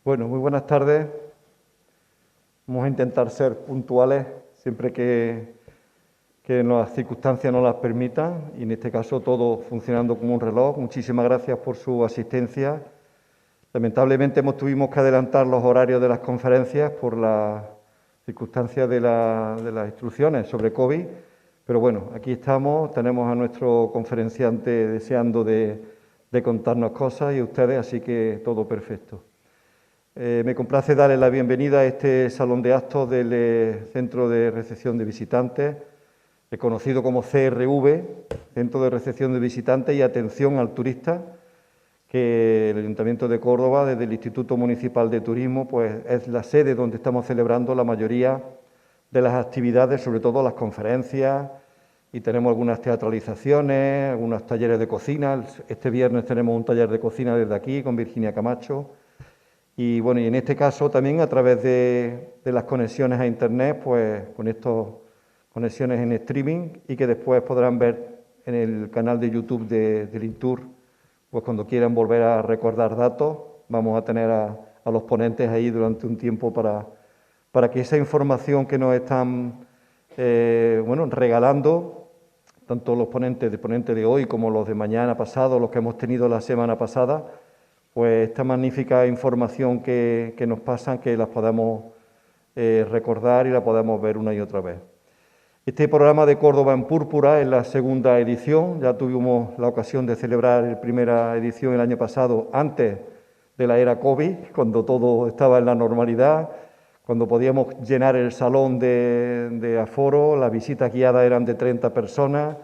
Bueno, muy buenas tardes. Vamos a intentar ser puntuales siempre que las circunstancias nos las permitan y en este caso todo funcionando como un reloj. Muchísimas gracias por su asistencia. Lamentablemente tuvimos que adelantar los horarios de las conferencias por las circunstancias de las instrucciones sobre COVID, pero bueno, aquí estamos, tenemos a nuestro conferenciante deseando de contarnos cosas y ustedes, así que todo perfecto. Me complace darles la bienvenida a este salón de actos del Centro de Recepción de Visitantes, conocido como CRV, Centro de Recepción de Visitantes y Atención al Turista, que el Ayuntamiento de Córdoba, desde el Instituto Municipal de Turismo, pues es la sede donde estamos celebrando la mayoría de las actividades, sobre todo las conferencias, y tenemos algunas teatralizaciones, algunos talleres de cocina. Este viernes tenemos un taller de cocina desde aquí con Virginia Camacho. Y bueno, y en este caso también a través de las conexiones a Internet, pues con estas conexiones en streaming y que después podrán ver en el canal de YouTube del INTUR, pues cuando quieran volver a recordar datos, vamos a tener a los ponentes ahí durante un tiempo para que esa información que nos están regalando, tanto los ponentes de hoy como los de mañana pasado, los que hemos tenido la semana pasada, pues esta magnífica información que nos pasan, que las podamos recordar y la podamos ver una y otra vez. Este programa de Córdoba en Púrpura es la segunda edición. Ya tuvimos la ocasión de celebrar la primera edición el año pasado, antes de la era COVID, cuando todo estaba en la normalidad, cuando podíamos llenar el salón de aforo, las visitas guiadas eran de 30 personas,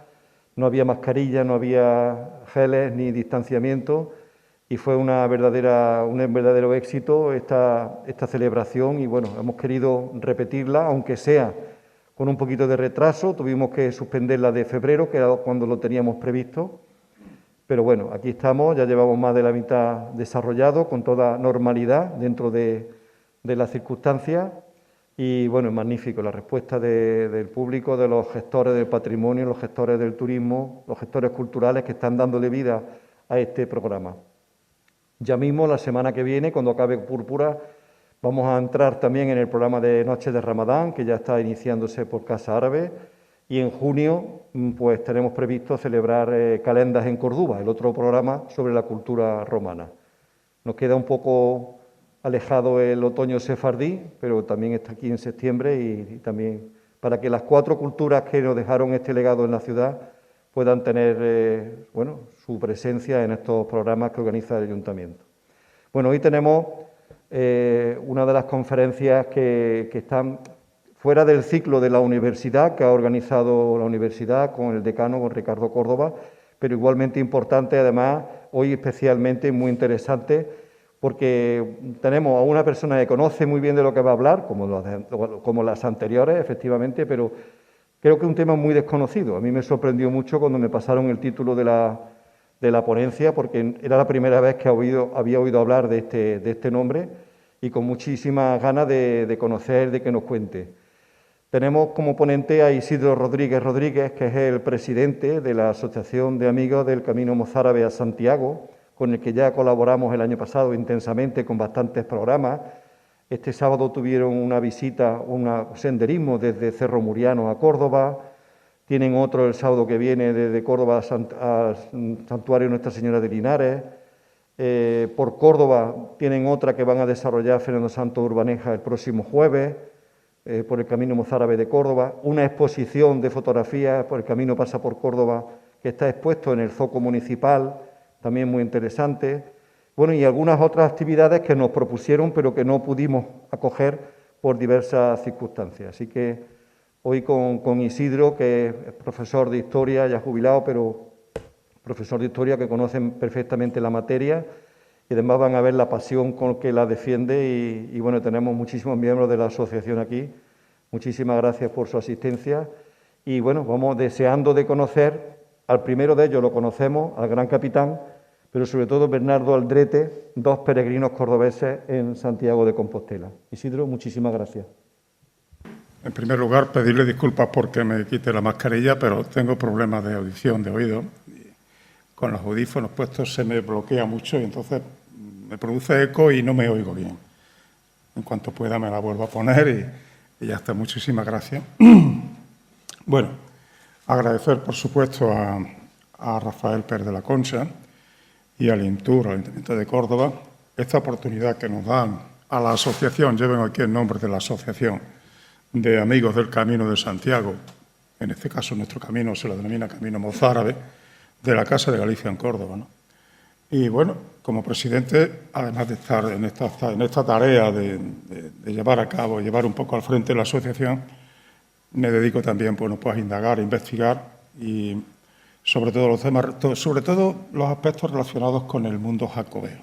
no había mascarilla, no había geles ni distanciamiento, y fue un verdadero éxito esta celebración y bueno, hemos querido repetirla, aunque sea con un poquito de retraso. Tuvimos que suspenderla de febrero, que era cuando lo teníamos previsto, pero bueno, aquí estamos, ya llevamos más de la mitad desarrollado con toda normalidad dentro de las circunstancias y bueno, es magnífico la respuesta del público, de los gestores del patrimonio, los gestores del turismo, los gestores culturales que están dándole vida a este programa. Ya mismo, la semana que viene, cuando acabe Púrpura, vamos a entrar también en el programa de Noches de Ramadán, que ya está iniciándose por Casa Árabe, y en junio pues tenemos previsto celebrar Calendas en Córdoba, el otro programa sobre la cultura romana. Nos queda un poco alejado el otoño sefardí, pero también está aquí en septiembre y también para que las 4 culturas que nos dejaron este legado en la ciudad puedan tener su presencia en estos programas que organiza el Ayuntamiento. Bueno, hoy tenemos una de las conferencias que están fuera del ciclo de la universidad, que ha organizado la universidad con el decano, con Ricardo Córdoba, pero igualmente importante, además, hoy especialmente muy interesante, porque tenemos a una persona que conoce muy bien de lo que va a hablar, como las anteriores, efectivamente, pero creo que es un tema muy desconocido. A mí me sorprendió mucho cuando me pasaron el título de la ponencia, porque era la primera vez que había oído hablar de este nombre y con muchísimas ganas de conocer, de que nos cuente. Tenemos como ponente a Isidro Rodríguez Rodríguez, que es el presidente de la Asociación de Amigos del Camino Mozárabe a Santiago, con el que ya colaboramos el año pasado intensamente con bastantes programas. Este sábado tuvieron una visita, un senderismo desde Cerro Muriano a Córdoba. Tienen otro el sábado que viene desde Córdoba al Santuario Nuestra Señora de Linares. Por Córdoba tienen otra que van a desarrollar Fernando Santos Urbaneja el próximo jueves, por el Camino Mozárabe de Córdoba. Una exposición de fotografías por el Camino Pasa por Córdoba que está expuesto en el Zoco Municipal, también muy interesante. Bueno, y algunas otras actividades que nos propusieron pero que no pudimos acoger por diversas circunstancias. Así que hoy con Isidro, que es profesor de Historia, ya jubilado, pero profesor de Historia que conocen perfectamente la materia y además van a ver la pasión con que la defiende y bueno, tenemos muchísimos miembros de la asociación aquí. Muchísimas gracias por su asistencia y bueno, vamos deseando de conocer, al primero de ellos lo conocemos, al gran capitán, pero sobre todo Bernardo Aldrete, 2 peregrinos cordobeses en Santiago de Compostela. Isidro, muchísimas gracias. En primer lugar, pedirle disculpas porque me quite la mascarilla, pero tengo problemas de audición, de oído. Con los audífonos puestos se me bloquea mucho y entonces me produce eco y no me oigo bien. En cuanto pueda me la vuelvo a poner y ya está. Muchísimas gracias. Bueno, agradecer, por supuesto, a Rafael Pérez de la Concha y al INTUR, al Ayuntamiento de Córdoba, esta oportunidad que nos dan a la asociación, lleven aquí el nombre de la Asociación de Amigos del Camino de Santiago, en este caso nuestro camino se lo denomina Camino Mozárabe, de la Casa de Galicia en Córdoba, ¿no? Y bueno, como presidente, además de estar en esta tarea de llevar a cabo, llevar un poco al frente la asociación, me dedico también, bueno, pues a indagar, a investigar y sobre todo los aspectos relacionados con el mundo jacobeo.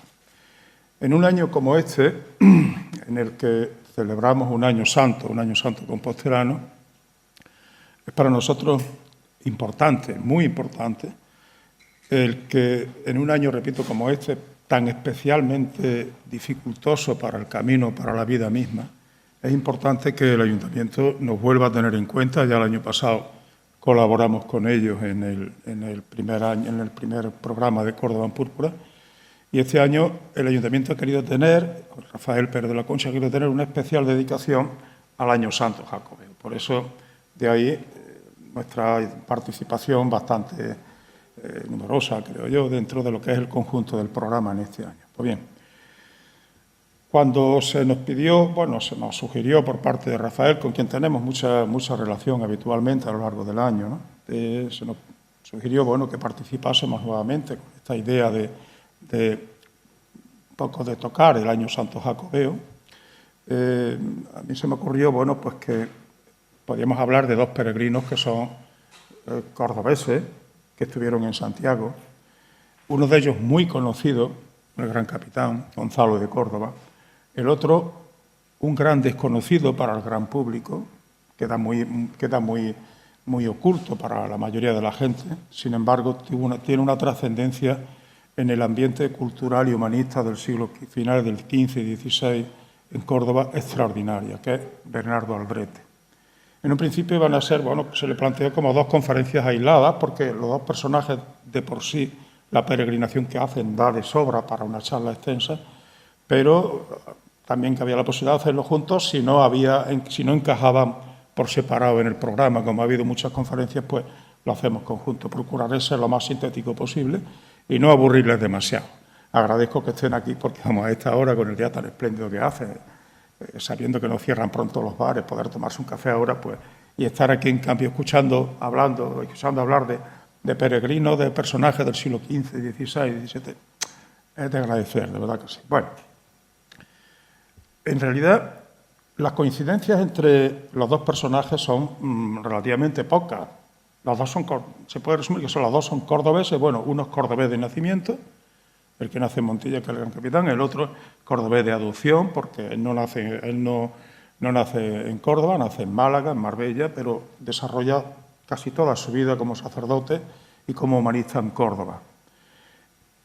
En un año como este, en el que celebramos un año santo compostelano, es para nosotros importante, muy importante, el que en un año, repito, como este, tan especialmente dificultoso para el camino, para la vida misma, es importante que el Ayuntamiento nos vuelva a tener en cuenta. Ya el año pasado colaboramos con ellos en el primer programa de Córdoba en Púrpura, y este año el Ayuntamiento ha querido tener, Rafael Pérez de la Concha ha querido tener una especial dedicación al Año Santo Jacobeo. Por eso, de ahí nuestra participación bastante numerosa, creo yo, dentro de lo que es el conjunto del programa en este año. Pues bien, cuando se nos pidió, bueno, se nos sugirió por parte de Rafael, con quien tenemos mucha relación habitualmente a lo largo del año, ¿no? Se nos sugirió, bueno, que participásemos nuevamente con esta idea de tocar el Año Santo Jacobeo. A mí se me ocurrió, bueno, pues que podíamos hablar de dos peregrinos que son cordobeses, que estuvieron en Santiago. Uno de ellos muy conocido, el gran capitán Gonzalo de Córdoba. El otro, un gran desconocido para el gran público, queda muy oculto para la mayoría de la gente. Sin embargo, tiene una trascendencia en el ambiente cultural y humanista del siglo final del XV y XVI en Córdoba extraordinaria, que es Bernardo Albrete. En un principio iban a ser, bueno, se le planteó como dos conferencias aisladas, porque los dos personajes de por sí, la peregrinación que hacen da de sobra para una charla extensa, pero también que había la posibilidad de hacerlo juntos si no encajaban por separado en el programa. Como ha habido muchas conferencias, pues lo hacemos conjunto. Procuraré ser lo más sintético posible y no aburrirles demasiado. Agradezco que estén aquí porque vamos a esta hora con el día tan espléndido que hace, sabiendo que no cierran pronto los bares, poder tomarse un café ahora, pues, y estar aquí en cambio escuchando hablar de peregrinos, de personajes del siglo XV, XVI, XVII, es de agradecer, de verdad que sí. Bueno, en realidad las coincidencias entre los dos personajes son relativamente pocas. Los dos se puede resumir que los dos son cordobeses. Bueno, uno es cordobés de nacimiento, el que nace en Montilla, que es el gran capitán, el otro cordobés de adopción, porque él no nace en Córdoba, nace en Málaga, en Marbella, pero desarrolla casi toda su vida como sacerdote y como humanista en Córdoba.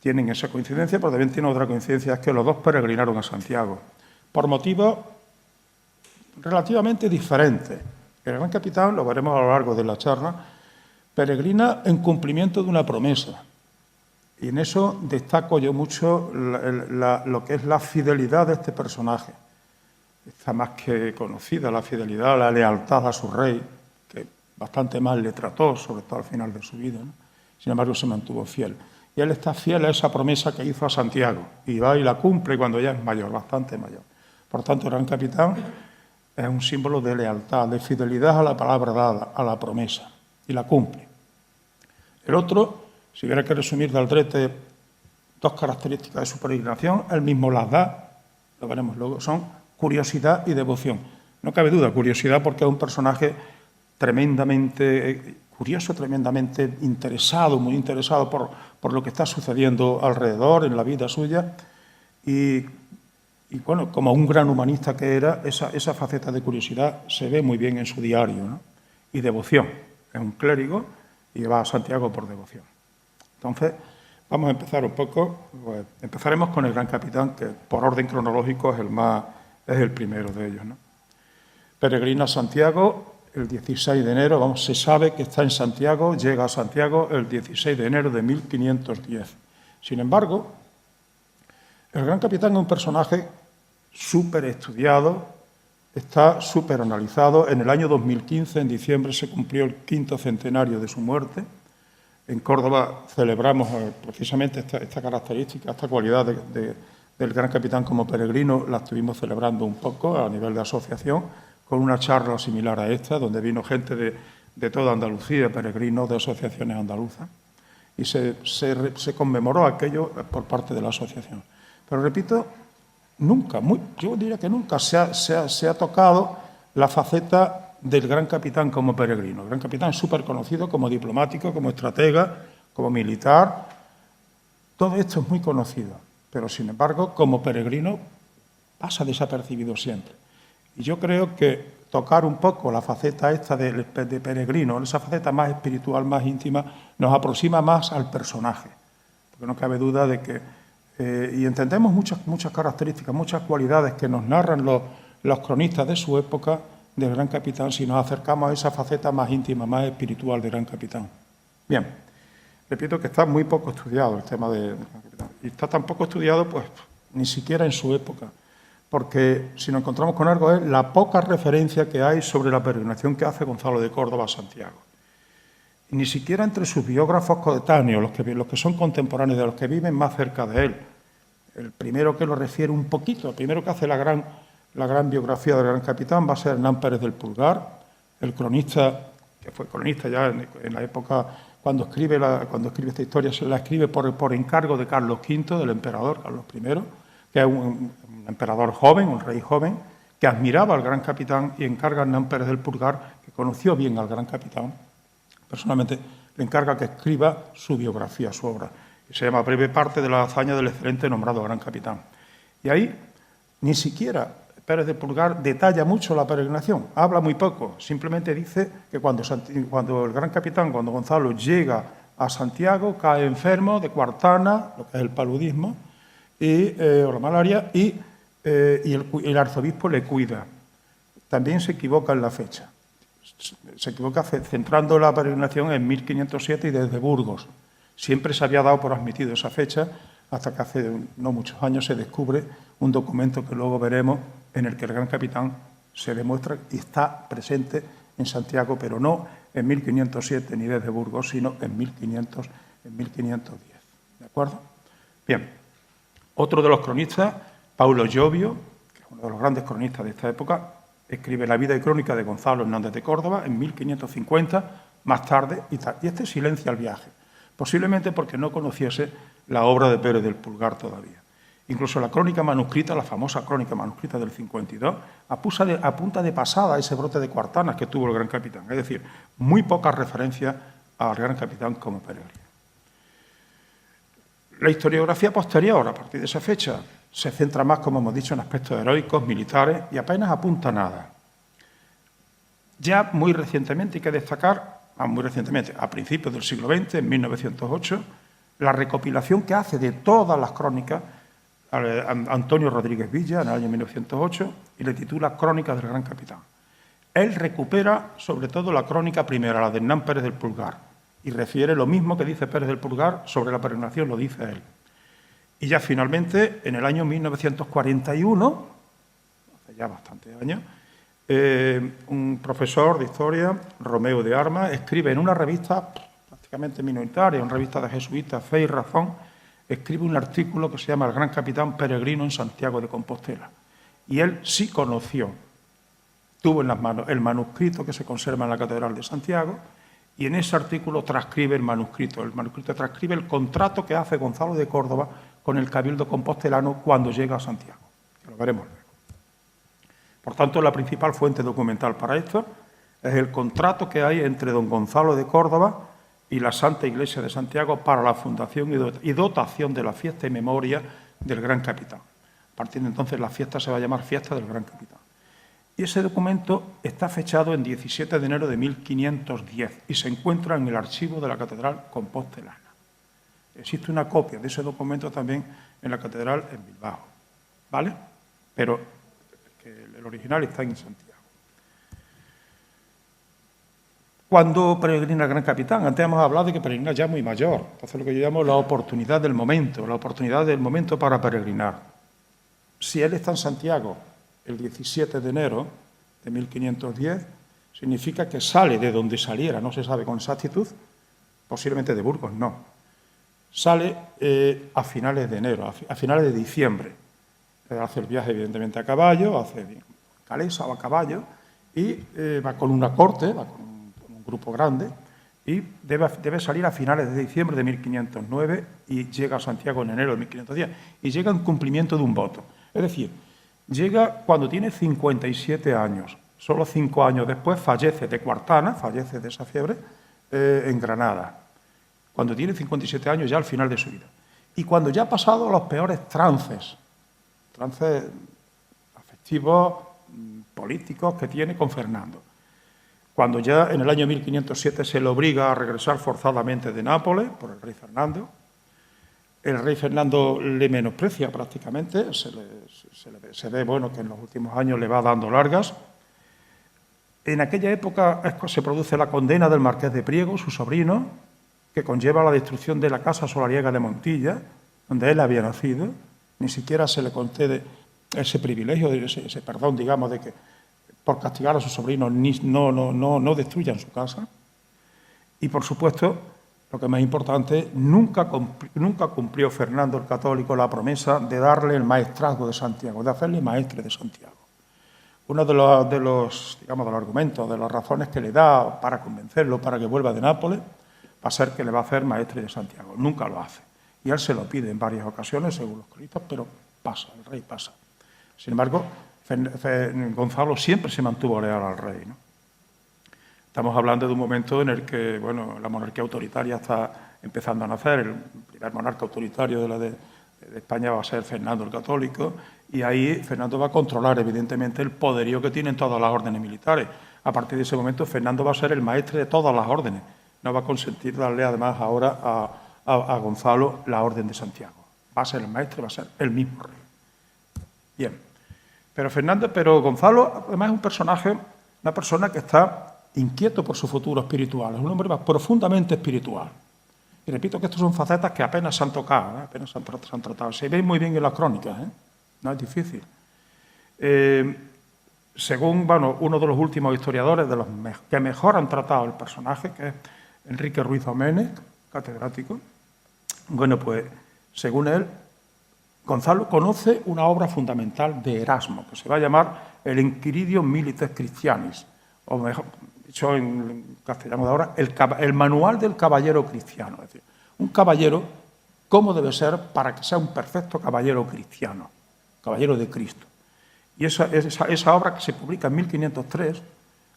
Tienen esa coincidencia, pero también tienen otra coincidencia, es que los dos peregrinaron a Santiago, por motivos relativamente diferentes. El gran capitán, lo veremos a lo largo de la charla, peregrina en cumplimiento de una promesa. Y en eso destaco yo mucho lo que es la fidelidad de este personaje. Está más que conocida la fidelidad, la lealtad a su rey, que bastante mal le trató, sobre todo al final de su vida, ¿no? Sin embargo, se mantuvo fiel. Y él está fiel a esa promesa que hizo a Santiago. Y va y la cumple cuando ya es mayor, bastante mayor. Por tanto, el gran capitán es un símbolo de lealtad, de fidelidad a la palabra dada, a la promesa. Y la cumple. El otro, si hubiera que resumir de Albrete dos características de su peregrinación, él mismo las da, lo veremos luego, son curiosidad y devoción. No cabe duda, curiosidad porque es un personaje tremendamente curioso, tremendamente interesado, muy interesado por lo que está sucediendo alrededor en la vida suya y bueno, como un gran humanista que era, esa faceta de curiosidad se ve muy bien en su diario, ¿no? Y devoción. Es un clérigo y va a Santiago por devoción. Entonces, vamos a empezar un poco. Pues, empezaremos con el gran capitán, que por orden cronológico es el primero de ellos, ¿no? Peregrina a Santiago el 16 de enero, se sabe que está en Santiago, llega a Santiago el 16 de enero de 1510. Sin embargo, el gran capitán es un personaje súper estudiado, está súper analizado. En el año 2015, en diciembre, se cumplió el 5º centenario de su muerte. En Córdoba celebramos precisamente esta característica, esta cualidad del gran capitán como peregrino, la estuvimos celebrando un poco a nivel de asociación, con una charla similar a esta, donde vino gente de toda Andalucía, peregrinos de asociaciones andaluzas, y se conmemoró aquello por parte de la asociación. Pero repito, nunca, yo diría que nunca se ha tocado la faceta del gran capitán como peregrino. El gran capitán es súper conocido como diplomático, como estratega, como militar. Todo esto es muy conocido, pero sin embargo, como peregrino, pasa desapercibido siempre. Y yo creo que tocar un poco la faceta esta de peregrino, esa faceta más espiritual, más íntima, nos aproxima más al personaje. Porque no cabe duda de que, y entendemos muchas características, muchas cualidades que nos narran los cronistas de su época del gran capitán, si nos acercamos a esa faceta más íntima, más espiritual del gran capitán. Bien, repito que está muy poco estudiado el tema del gran capitán. Y está tan poco estudiado, pues, ni siquiera en su época. Porque si nos encontramos con algo es la poca referencia que hay sobre la peregrinación que hace Gonzalo de Córdoba a Santiago. Y ni siquiera entre sus biógrafos coetáneos, los que son contemporáneos, de los que viven más cerca de él. El primero que lo refiere un poquito, el primero que hace la gran biografía del gran capitán va a ser Hernán Pérez del Pulgar, el cronista, que fue cronista ya en la época cuando escribe esta historia, se la escribe por encargo de Carlos V, del emperador Carlos I, que es un emperador joven, un rey joven, que admiraba al gran capitán y encarga a Hernán Pérez del Pulgar, que conoció bien al gran capitán, personalmente le encarga que escriba su biografía, su obra, que se llama Breve parte de la hazaña del excelente nombrado gran capitán. Y ahí ni siquiera Pérez del Pulgar detalla mucho la peregrinación, habla muy poco, simplemente dice que cuando el gran capitán, cuando Gonzalo llega a Santiago, cae enfermo de cuartana, lo que es el paludismo, o la malaria, y el arzobispo le cuida. También se equivoca en la fecha. Se equivoca centrando la peregrinación en 1507 y desde Burgos. Siempre se había dado por admitido esa fecha, hasta que hace no muchos años se descubre un documento que luego veremos en el que el gran capitán se demuestra y está presente en Santiago, pero no en 1507 ni desde Burgos, sino en 1510. ¿De acuerdo? Bien. Otro de los cronistas, Paulo Jovio, que es uno de los grandes cronistas de esta época, escribe la vida y crónica de Gonzalo Hernández de Córdoba en 1550, más tarde, y este silencia el viaje, posiblemente porque no conociese la obra de Pérez del Pulgar todavía. Incluso la crónica manuscrita, la famosa crónica manuscrita del 52, apunta de pasada a ese brote de cuartanas que tuvo el gran capitán, es decir, muy poca referencia al gran capitán como peregrino. La historiografía posterior, a partir de esa fecha, se centra más, como hemos dicho, en aspectos heroicos, militares, y apenas apunta nada. Ya muy recientemente, hay que destacar, a principios del siglo XX, en 1908, la recopilación que hace de todas las crónicas Antonio Rodríguez Villa, en el año 1908, y le titula Crónicas del Gran Capitán. Él recupera, sobre todo, la crónica primera, la de Hernán Pérez del Pulgar, y refiere lo mismo que dice Pérez del Pulgar sobre la peregrinación, lo dice él. Y ya finalmente, en el año 1941, hace ya bastantes años, un profesor de historia, Romeo de Armas, escribe en una revista prácticamente minoritaria, una revista de jesuitas, Fe y Razón, escribe un artículo que se llama El gran capitán peregrino en Santiago de Compostela. Y él sí conoció, tuvo en las manos el manuscrito que se conserva en la Catedral de Santiago, y en ese artículo transcribe el manuscrito. El manuscrito transcribe el contrato que hace Gonzalo de Córdoba con el Cabildo compostelano cuando llega a Santiago. Lo veremos luego. Por tanto, la principal fuente documental para esto es el contrato que hay entre don Gonzalo de Córdoba y la Santa Iglesia de Santiago para la fundación y dotación de la fiesta y memoria del Gran Capitán. A partir de entonces la fiesta se va a llamar Fiesta del Gran Capitán. Y ese documento está fechado en 17 de enero de 1510 y se encuentra en el archivo de la Catedral Compostelana. Existe una copia de ese documento también en la Catedral en Bilbao, ¿vale? Pero el original está en Santiago. Cuando peregrina el Gran Capitán, antes hemos hablado de que peregrina ya muy mayor, entonces lo que yo llamo la oportunidad del momento para peregrinar. si él está en Santiago el 17 de enero de 1510, significa que sale de donde saliera, no se sabe con exactitud, posiblemente de Burgos, no. Sale a finales de enero, a finales de diciembre. Hace el viaje, evidentemente, a caballo, hace calesa o a caballo, y va con una corte, va con un grupo grande, y debe salir a finales de diciembre de 1509 y llega a Santiago en enero de 1510. Y llega en cumplimiento de un voto. Es decir, llega cuando tiene 57 años. Solo 5 años después fallece de cuartana, fallece de esa fiebre, en Granada. Cuando tiene 57 años, ya al final de su vida. Y cuando ya ha pasado los peores trances afectivos, políticos que tiene con Fernando. Cuando ya en el año 1507 se le obliga a regresar forzadamente de Nápoles por el rey Fernando, el rey Fernando le menosprecia prácticamente, se ve bueno, que en los últimos años le va dando largas. En aquella época se produce la condena del marqués de Priego, su sobrino, que conlleva la destrucción de la casa solariega de Montilla, donde él había nacido. Ni siquiera se le concede ese privilegio, ese perdón, digamos, de que por castigar a sus sobrinos no destruyan su casa. Y, por supuesto, lo que es más importante, nunca cumplió Fernando el Católico la promesa de darle el maestrazgo de Santiago, de hacerle maestre de Santiago. Uno de los argumentos, de las razones que le da para convencerlo, para que vuelva de Nápoles, va a ser que le va a hacer maestre de Santiago. Nunca lo hace. Y él se lo pide en varias ocasiones, según los cronistas, pero pasa, el rey pasa. Sin embargo, Gonzalo siempre se mantuvo leal al rey, ¿no? Estamos hablando de un momento en el que, bueno, la monarquía autoritaria está empezando a nacer. El primer monarca autoritario de España va a ser Fernando el Católico, y ahí Fernando va a controlar, evidentemente, el poderío que tienen todas las órdenes militares. A partir de ese momento, Fernando va a ser el maestre de todas las órdenes. No va a consentir darle, además, ahora a Gonzalo la orden de Santiago. Va a ser el maestre, va a ser el mismo rey. Bien. Pero Gonzalo, además, es un personaje, una persona que está inquieto por su futuro espiritual. Es un hombre profundamente espiritual. Y repito que estas son facetas que apenas se han tocado, apenas se han tratado. Se ven muy bien en las crónicas, no es difícil. Según uno de los últimos historiadores, de los que mejor han tratado el personaje, que es Enrique Ruiz Oménez, catedrático, bueno, pues, según él, Gonzalo conoce una obra fundamental de Erasmo, que se va a llamar el Inquiridium Milites Christianis, o mejor dicho en castellano de ahora, el Manual del Caballero Cristiano. Es decir, un caballero, ¿cómo debe ser para que sea un perfecto caballero cristiano, caballero de Cristo? Y esa obra, que se publica en 1503,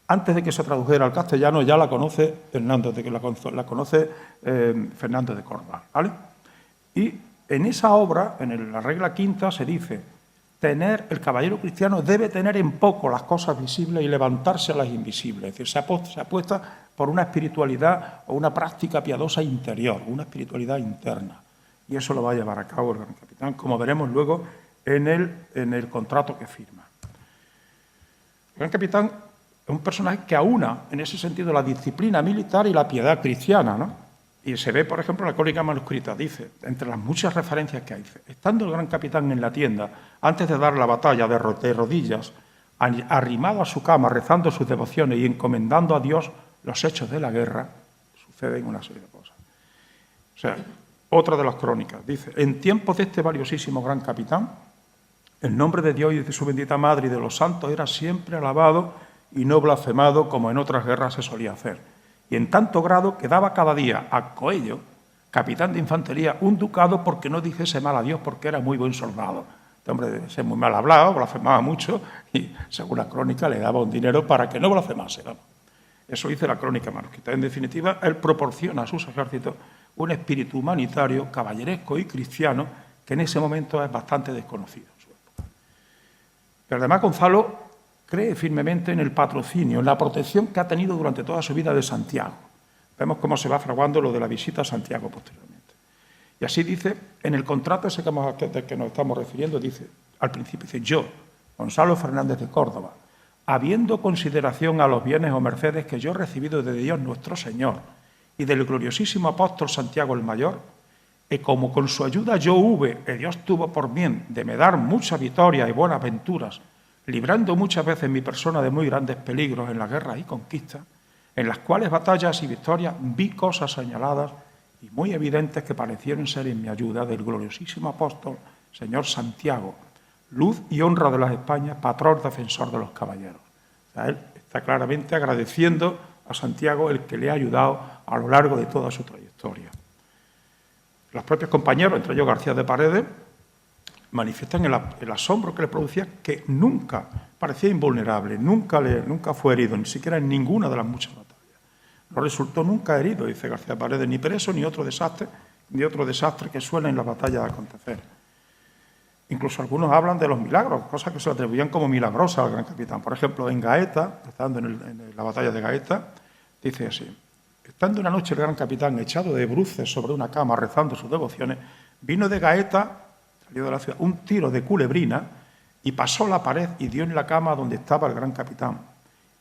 antes de que se tradujera al castellano, ya la conoce Fernando de Córdoba, ¿vale? Y en esa obra, en la regla quinta, se dice: el caballero cristiano debe tener en poco las cosas visibles y levantarse a las invisibles. Es decir, se apuesta por una espiritualidad o una práctica piadosa interior, una espiritualidad interna. Y eso lo va a llevar a cabo el gran capitán, como veremos luego en el contrato que firma. El gran capitán es un personaje que aúna, en ese sentido, la disciplina militar y la piedad cristiana, ¿no? Y se ve, por ejemplo, en la crónica manuscrita, dice, entre las muchas referencias que hay, dice: estando el gran capitán en la tienda, antes de dar la batalla de rodillas, arrimado a su cama, rezando sus devociones y encomendando a Dios los hechos de la guerra, suceden una serie de cosas. O sea, otra de las crónicas, dice: en tiempos de este valiosísimo gran capitán, el nombre de Dios y de su bendita madre y de los santos era siempre alabado y no blasfemado como en otras guerras se solía hacer. Y en tanto grado que daba cada día a Coello, capitán de infantería, un ducado porque no dijese mal a Dios, porque era muy buen soldado. Este hombre debe ser muy mal hablado, blasfemaba mucho, y según la crónica le daba un dinero para que no blasfemase. ¿No? Eso dice la crónica manuscrita. En definitiva, él proporciona a sus ejércitos un espíritu humanitario, caballeresco y cristiano, que en ese momento es bastante desconocido en su época. Pero además Gonzalo cree firmemente en el patrocinio, en la protección que ha tenido durante toda su vida de Santiago. Vemos cómo se va fraguando lo de la visita a Santiago posteriormente. Y así dice, en el contrato ese que nos estamos refiriendo, dice, al principio, dice: yo, Gonzalo Fernández de Córdoba, habiendo consideración a los bienes o mercedes que yo he recibido de Dios nuestro Señor y del gloriosísimo apóstol Santiago el Mayor, e como con su ayuda yo hube, e Dios tuvo por bien, de me dar muchas victorias y buenas venturas, librando muchas veces mi persona de muy grandes peligros en las guerras y conquistas, en las cuales batallas y victorias vi cosas señaladas y muy evidentes que parecieron ser en mi ayuda del gloriosísimo apóstol, señor Santiago, luz y honra de las Españas, patrón defensor de los caballeros. O sea, él está claramente agradeciendo a Santiago el que le ha ayudado a lo largo de toda su trayectoria. Los propios compañeros, entre ellos García de Paredes, manifiestan el asombro que le producía que nunca parecía invulnerable, nunca fue herido, ni siquiera en ninguna de las muchas batallas. No resultó nunca herido, dice García de Paredes, ni preso, ni otro desastre que suele en las batallas acontecer. Incluso algunos hablan de los milagros, cosas que se le atribuían como milagrosas al gran capitán. Por ejemplo, en Gaeta, estando en la batalla de Gaeta, dice así: estando una noche el gran capitán echado de bruces sobre una cama rezando sus devociones, vino de Gaeta, salió de la ciudad, un tiro de culebrina y pasó la pared y dio en la cama donde estaba el gran capitán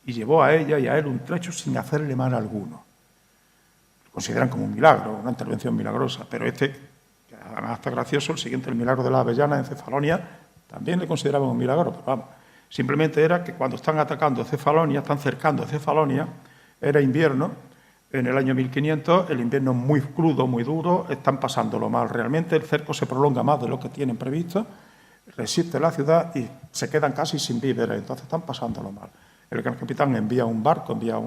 y llevó a ella y a él un trecho sin hacerle mal alguno. Lo consideran como un milagro, una intervención milagrosa, pero que además está gracioso, el siguiente, el milagro de las avellanas en Cefalonia, también le consideraban un milagro, pero vamos, simplemente era que cuando están atacando Cefalonia, están cercando Cefalonia, era invierno, en el año 1500, el invierno es muy crudo, muy duro, están pasándolo mal. Realmente el cerco se prolonga más de lo que tienen previsto, resiste la ciudad y se quedan casi sin víveres, entonces están pasándolo mal. El gran capitán envía un barco, envía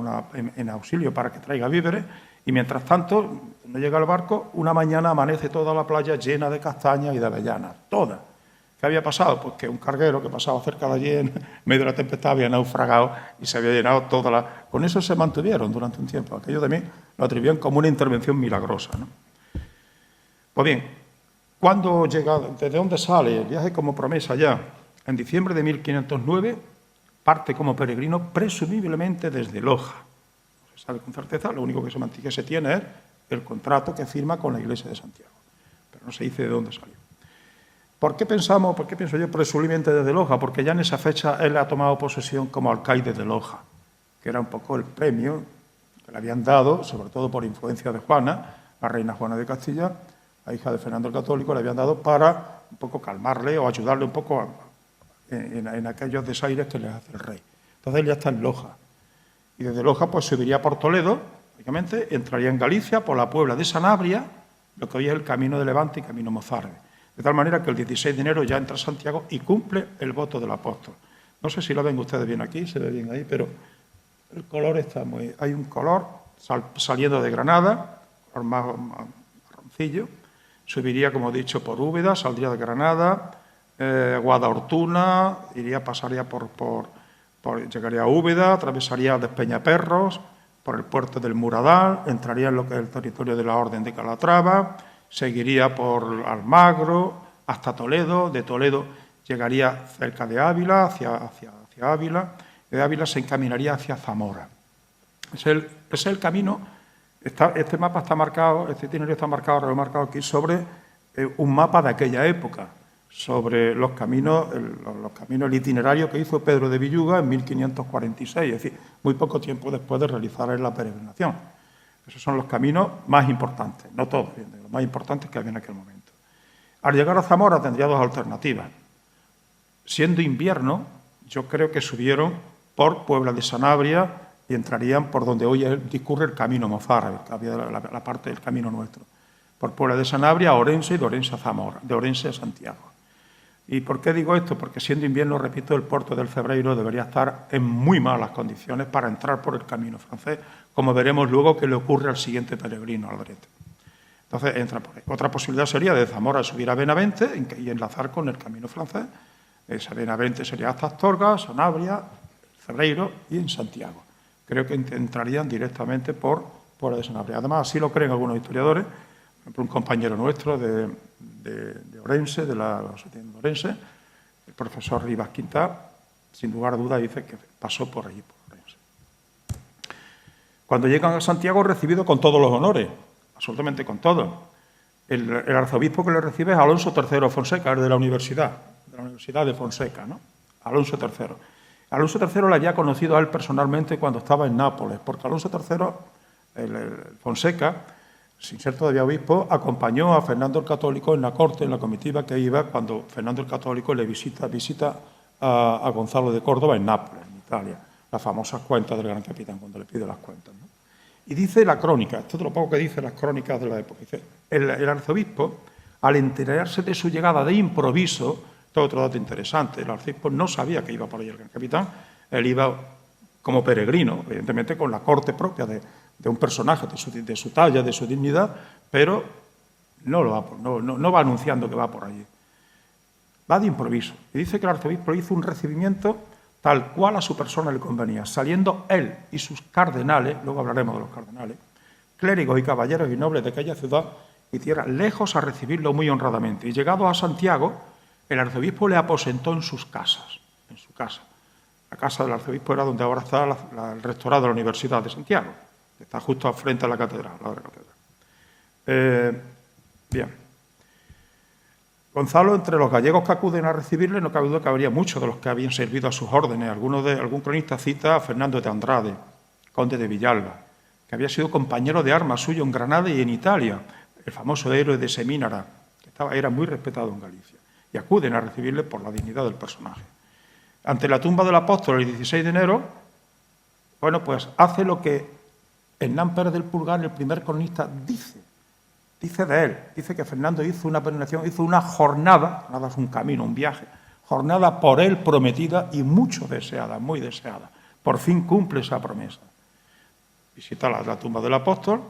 en auxilio para que traiga víveres y mientras tanto, no llega el barco, una mañana amanece toda la playa llena de castañas y de avellanas, toda. ¿Qué había pasado? Pues que un carguero que pasaba cerca de allí en medio de la tempestad había naufragado y se había llenado toda la... Con eso se mantuvieron durante un tiempo. Aquello también lo atribuían como una intervención milagrosa, ¿no? Pues bien, ¿cuándo llega? ¿Desde dónde sale? El viaje como promesa ya. En diciembre de 1509 parte como peregrino presumiblemente desde Loja. No se sabe con certeza, lo único que se tiene es el contrato que firma con la Iglesia de Santiago. Pero no se dice de dónde salió. ¿Por qué pienso yo presumiblemente desde Loja? Porque ya en esa fecha él ha tomado posesión como alcaide de Loja, que era un poco el premio que le habían dado, sobre todo por influencia de Juana, la reina Juana de Castilla, la hija de Fernando el Católico, le habían dado para un poco calmarle o ayudarle un poco en aquellos desaires que le hace el rey. Entonces él ya está en Loja. Y desde Loja pues subiría por Toledo, lógicamente, entraría en Galicia por la Puebla de Sanabria, lo que hoy es el camino de Levante y camino Mozarbe. De tal manera que el 16 de enero ya entra a Santiago y cumple el voto del apóstol. No sé si lo ven ustedes bien aquí, se ve bien ahí, pero el color está muy... Hay un color saliendo de Granada, color más marroncillo, subiría, como he dicho, por Úbeda, saldría de Granada, Guadalhortuna, pasaría llegaría a Úbeda, atravesaría Despeñaperros, por el puerto del Muradal, entraría en lo que es el territorio de la Orden de Calatrava, seguiría por Almagro hasta Toledo, de Toledo llegaría cerca de Ávila, hacia Ávila, de Ávila se encaminaría hacia Zamora. Es el camino, este mapa está marcado, este itinerario está marcado, remarcado aquí, sobre un mapa de aquella época, sobre los caminos, el itinerario que hizo Pedro de Villuga en 1546, es decir, muy poco tiempo después de realizar la peregrinación. Esos son los caminos más importantes, no todos, los más importantes que había en aquel momento. Al llegar a Zamora tendría dos alternativas. Siendo invierno, yo creo que subieron por Puebla de Sanabria y entrarían por donde hoy discurre el camino Mozárrabe, que había la parte del camino nuestro. Por Puebla de Sanabria a Orense y de Orense a Zamora, de Orense a Santiago. ¿Y por qué digo esto? Porque siendo invierno, repito, el puerto del Cebreiro debería estar en muy malas condiciones para entrar por el camino francés, como veremos luego que le ocurre al siguiente peregrino, Aldrete. Entonces entra por ahí. Otra posibilidad sería de Zamora subir a Benavente y enlazar con el camino francés. Esa Benavente sería hasta Astorga, Sanabria, Cebreiro y en Santiago. Creo que entrarían directamente por Puebla de Sanabria. Además, así lo creen algunos historiadores. Por ejemplo, un compañero nuestro de Orense, de la Sociedad de Orense, el profesor Rivas Quintá, sin lugar a dudas dice que pasó por allí, por Orense. Cuando llegan a Santiago, recibido con todos los honores, absolutamente con todos. El arzobispo que le recibe es Alonso III Fonseca, el de la Universidad de Fonseca, ¿no? Alonso III. Alonso III le había conocido a él personalmente cuando estaba en Nápoles, porque Alonso III, el Fonseca, sin ser todavía obispo, acompañó a Fernando el Católico en la corte, en la comitiva que iba cuando Fernando el Católico le visita a Gonzalo de Córdoba en Nápoles, en Italia, las famosas cuentas del Gran Capitán, cuando le pide las cuentas, ¿no? Y dice la crónica, esto es lo poco que dice las crónicas de la época, dice, el arzobispo, al enterarse de su llegada de improviso, todo otro dato interesante, el arzobispo no sabía que iba por ahí el Gran Capitán, él iba como peregrino, evidentemente con la corte propia de un personaje de su talla, de su dignidad, pero no va anunciando que va por allí. Va de improviso. Y dice que el arzobispo hizo un recibimiento tal cual a su persona le convenía, saliendo él y sus cardenales, luego hablaremos de los cardenales, clérigos y caballeros y nobles de aquella ciudad y tierra, lejos a recibirlo muy honradamente. Y llegado a Santiago, el arzobispo le aposentó en sus casas, en su casa. La casa del arzobispo era donde ahora está el rectorado de la Universidad de Santiago, que está justo frente a la catedral, al lado de la catedral. Bien. Gonzalo, entre los gallegos que acuden a recibirle, no cabe duda que habría muchos de los que habían servido a sus órdenes. Algún cronista cita a Fernando de Andrade, conde de Villalba, que había sido compañero de armas suyo en Granada y en Italia, el famoso héroe de Semínara, que era muy respetado en Galicia, y acuden a recibirle por la dignidad del personaje. Ante la tumba del apóstol el 16 de enero, bueno, pues hace lo que Hernán Pérez del Pulgar, el primer cronista, dice de él, dice que Fernando hizo una peregrinación, hizo una jornada, nada es un camino, un viaje, jornada por él prometida y mucho deseada, muy deseada. Por fin cumple esa promesa. Visita la tumba del apóstol,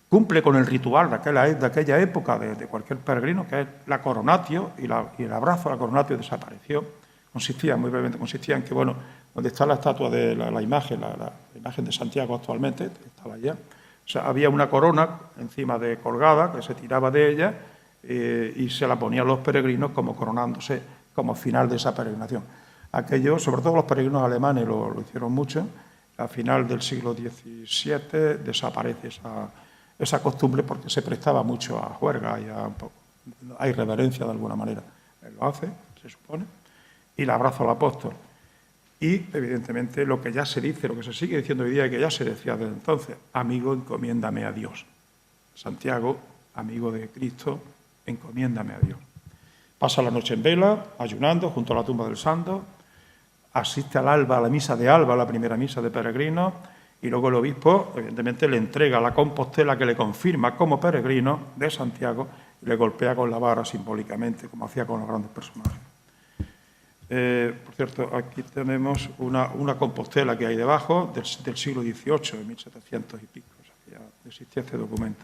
cumple con el ritual de aquella época de cualquier peregrino, que es la coronatio, y el abrazo a la coronatio desapareció. Muy brevemente, consistía en que, bueno, donde está la estatua de la imagen de Santiago actualmente, estaba allá. O sea, había una corona encima de colgada que se tiraba de ella y se la ponían los peregrinos como coronándose como final de esa peregrinación. Aquello, sobre todo los peregrinos alemanes lo hicieron mucho. A final del siglo XVII desaparece esa costumbre porque se prestaba mucho a juerga y a irreverencia de alguna manera. Él lo hace, se supone, y el abrazo al apóstol. Y, evidentemente, lo que ya se dice, lo que se sigue diciendo hoy día y que ya se decía desde entonces, amigo, encomiéndame a Dios. Santiago, amigo de Cristo, encomiéndame a Dios. Pasa la noche en vela, ayunando, junto a la tumba del santo, asiste al alba, a la misa de alba, la primera misa de peregrinos, y luego el obispo, evidentemente, le entrega la compostela que le confirma como peregrino de Santiago y le golpea con la vara simbólicamente, como hacía con los grandes personajes. Por cierto, aquí tenemos una compostela que hay debajo del siglo XVIII, de 1700 y pico, o sea, que ya existía este documento.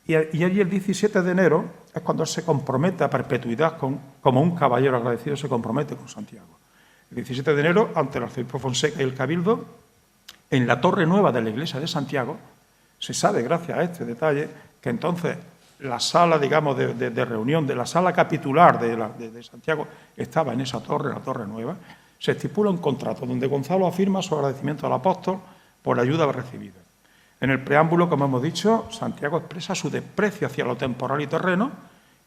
Y allí el 17 de enero es cuando él se compromete a perpetuidad, como un caballero agradecido se compromete con Santiago. El 17 de enero, ante el arzobispo Fonseca y el cabildo, en la torre nueva de la iglesia de Santiago, se sabe, gracias a este detalle, que entonces la sala, digamos, de reunión, de la sala capitular de Santiago, estaba en esa torre, la torre nueva. Se estipula un contrato donde Gonzalo afirma su agradecimiento al apóstol por la ayuda recibida. En el preámbulo, como hemos dicho, Santiago expresa su desprecio hacia lo temporal y terreno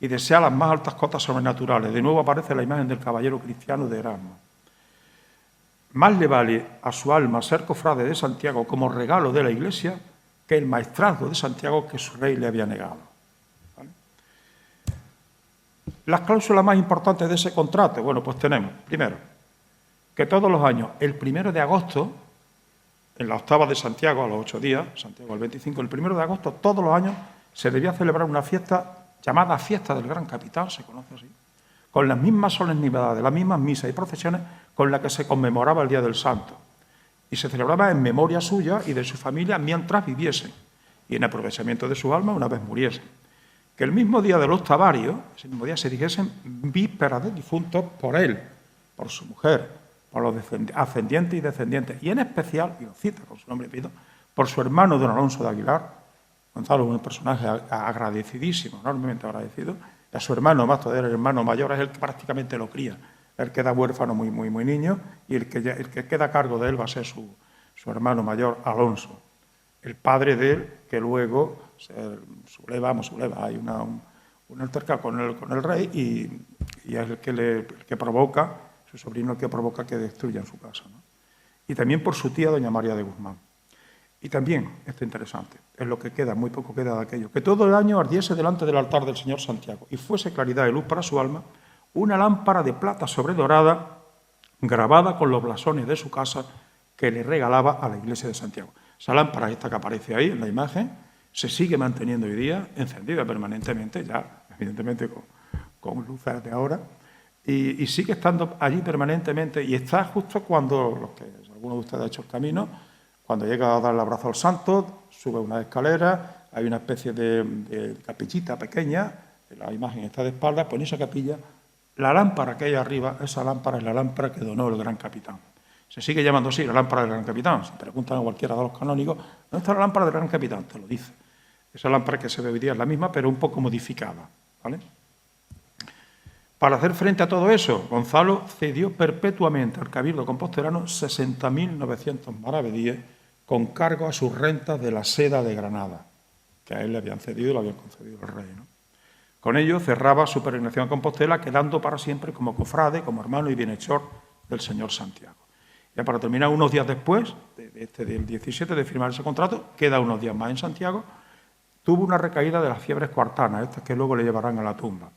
y desea las más altas cotas sobrenaturales. De nuevo aparece la imagen del caballero cristiano de Erasmo. Más le vale a su alma ser cofrade de Santiago como regalo de la Iglesia que el maestrazgo de Santiago que su rey le había negado. Las cláusulas más importantes de ese contrato, bueno, pues tenemos, primero, que todos los años, el 1 de agosto, en la octava de Santiago, a los 8 días, Santiago el 25, el 1 de agosto, todos los años se debía celebrar una fiesta llamada Fiesta del Gran Capitán, se conoce así, con las mismas solemnidades, las mismas misas y procesiones con las que se conmemoraba el Día del Santo. Y se celebraba en memoria suya y de su familia mientras viviesen y en aprovechamiento de su alma una vez muriesen. Que el mismo día del octavario, ese mismo día se dijesen vísperas de difuntos por él, por su mujer, por los ascendientes y descendientes, y en especial, y lo cita con su nombre y apellido, por su hermano don Alonso de Aguilar. Gonzalo es un personaje agradecidísimo, enormemente agradecido, y a su hermano, más todavía el hermano mayor, es el que prácticamente lo cría. Él queda huérfano muy niño, y el que queda a cargo de él va a ser su hermano mayor, Alonso, el padre de él, que luego subleva, hay un altercado con el rey y es el que provoca, su sobrino el que provoca que destruyan su casa, ¿no? Y también por su tía, doña María de Guzmán. Y también, esto es interesante, es lo que queda, muy poco queda de aquello, que todo el año ardiese delante del altar del Señor Santiago y fuese claridad y luz para su alma una lámpara de plata sobredorada grabada con los blasones de su casa que le regalaba a la iglesia de Santiago. Esa lámpara, esta que aparece ahí en la imagen, se sigue manteniendo hoy día encendida permanentemente, ya evidentemente con luces de ahora, y sigue estando allí permanentemente y está justo cuando, alguno de ustedes ha hecho el camino, cuando llega a dar el abrazo al santo, sube una escalera, hay una especie de capillita pequeña, la imagen está de espaldas, pues en esa capilla, la lámpara que hay arriba, esa lámpara es la lámpara que donó el gran capitán. Se sigue llamando así, la lámpara del gran capitán. Si preguntan a cualquiera de los canónigos, ¿dónde está la lámpara del gran capitán? Te lo dice. Esa lámpara que se ve hoy día es la misma, pero un poco modificada, ¿vale? Para hacer frente a todo eso, Gonzalo cedió perpetuamente al Cabildo compostelano 60.900 maravedíes con cargo a sus rentas de la seda de Granada, que a él le habían cedido y lo habían concedido el rey, ¿no? Con ello cerraba su peregrinación a Compostela, quedando para siempre como cofrade, como hermano y bienhechor del señor Santiago. Ya para terminar, unos días después, del 17 de firmar ese contrato, queda unos días más en Santiago, tuvo una recaída de las fiebres cuartanas, estas que luego le llevarán a la tumba.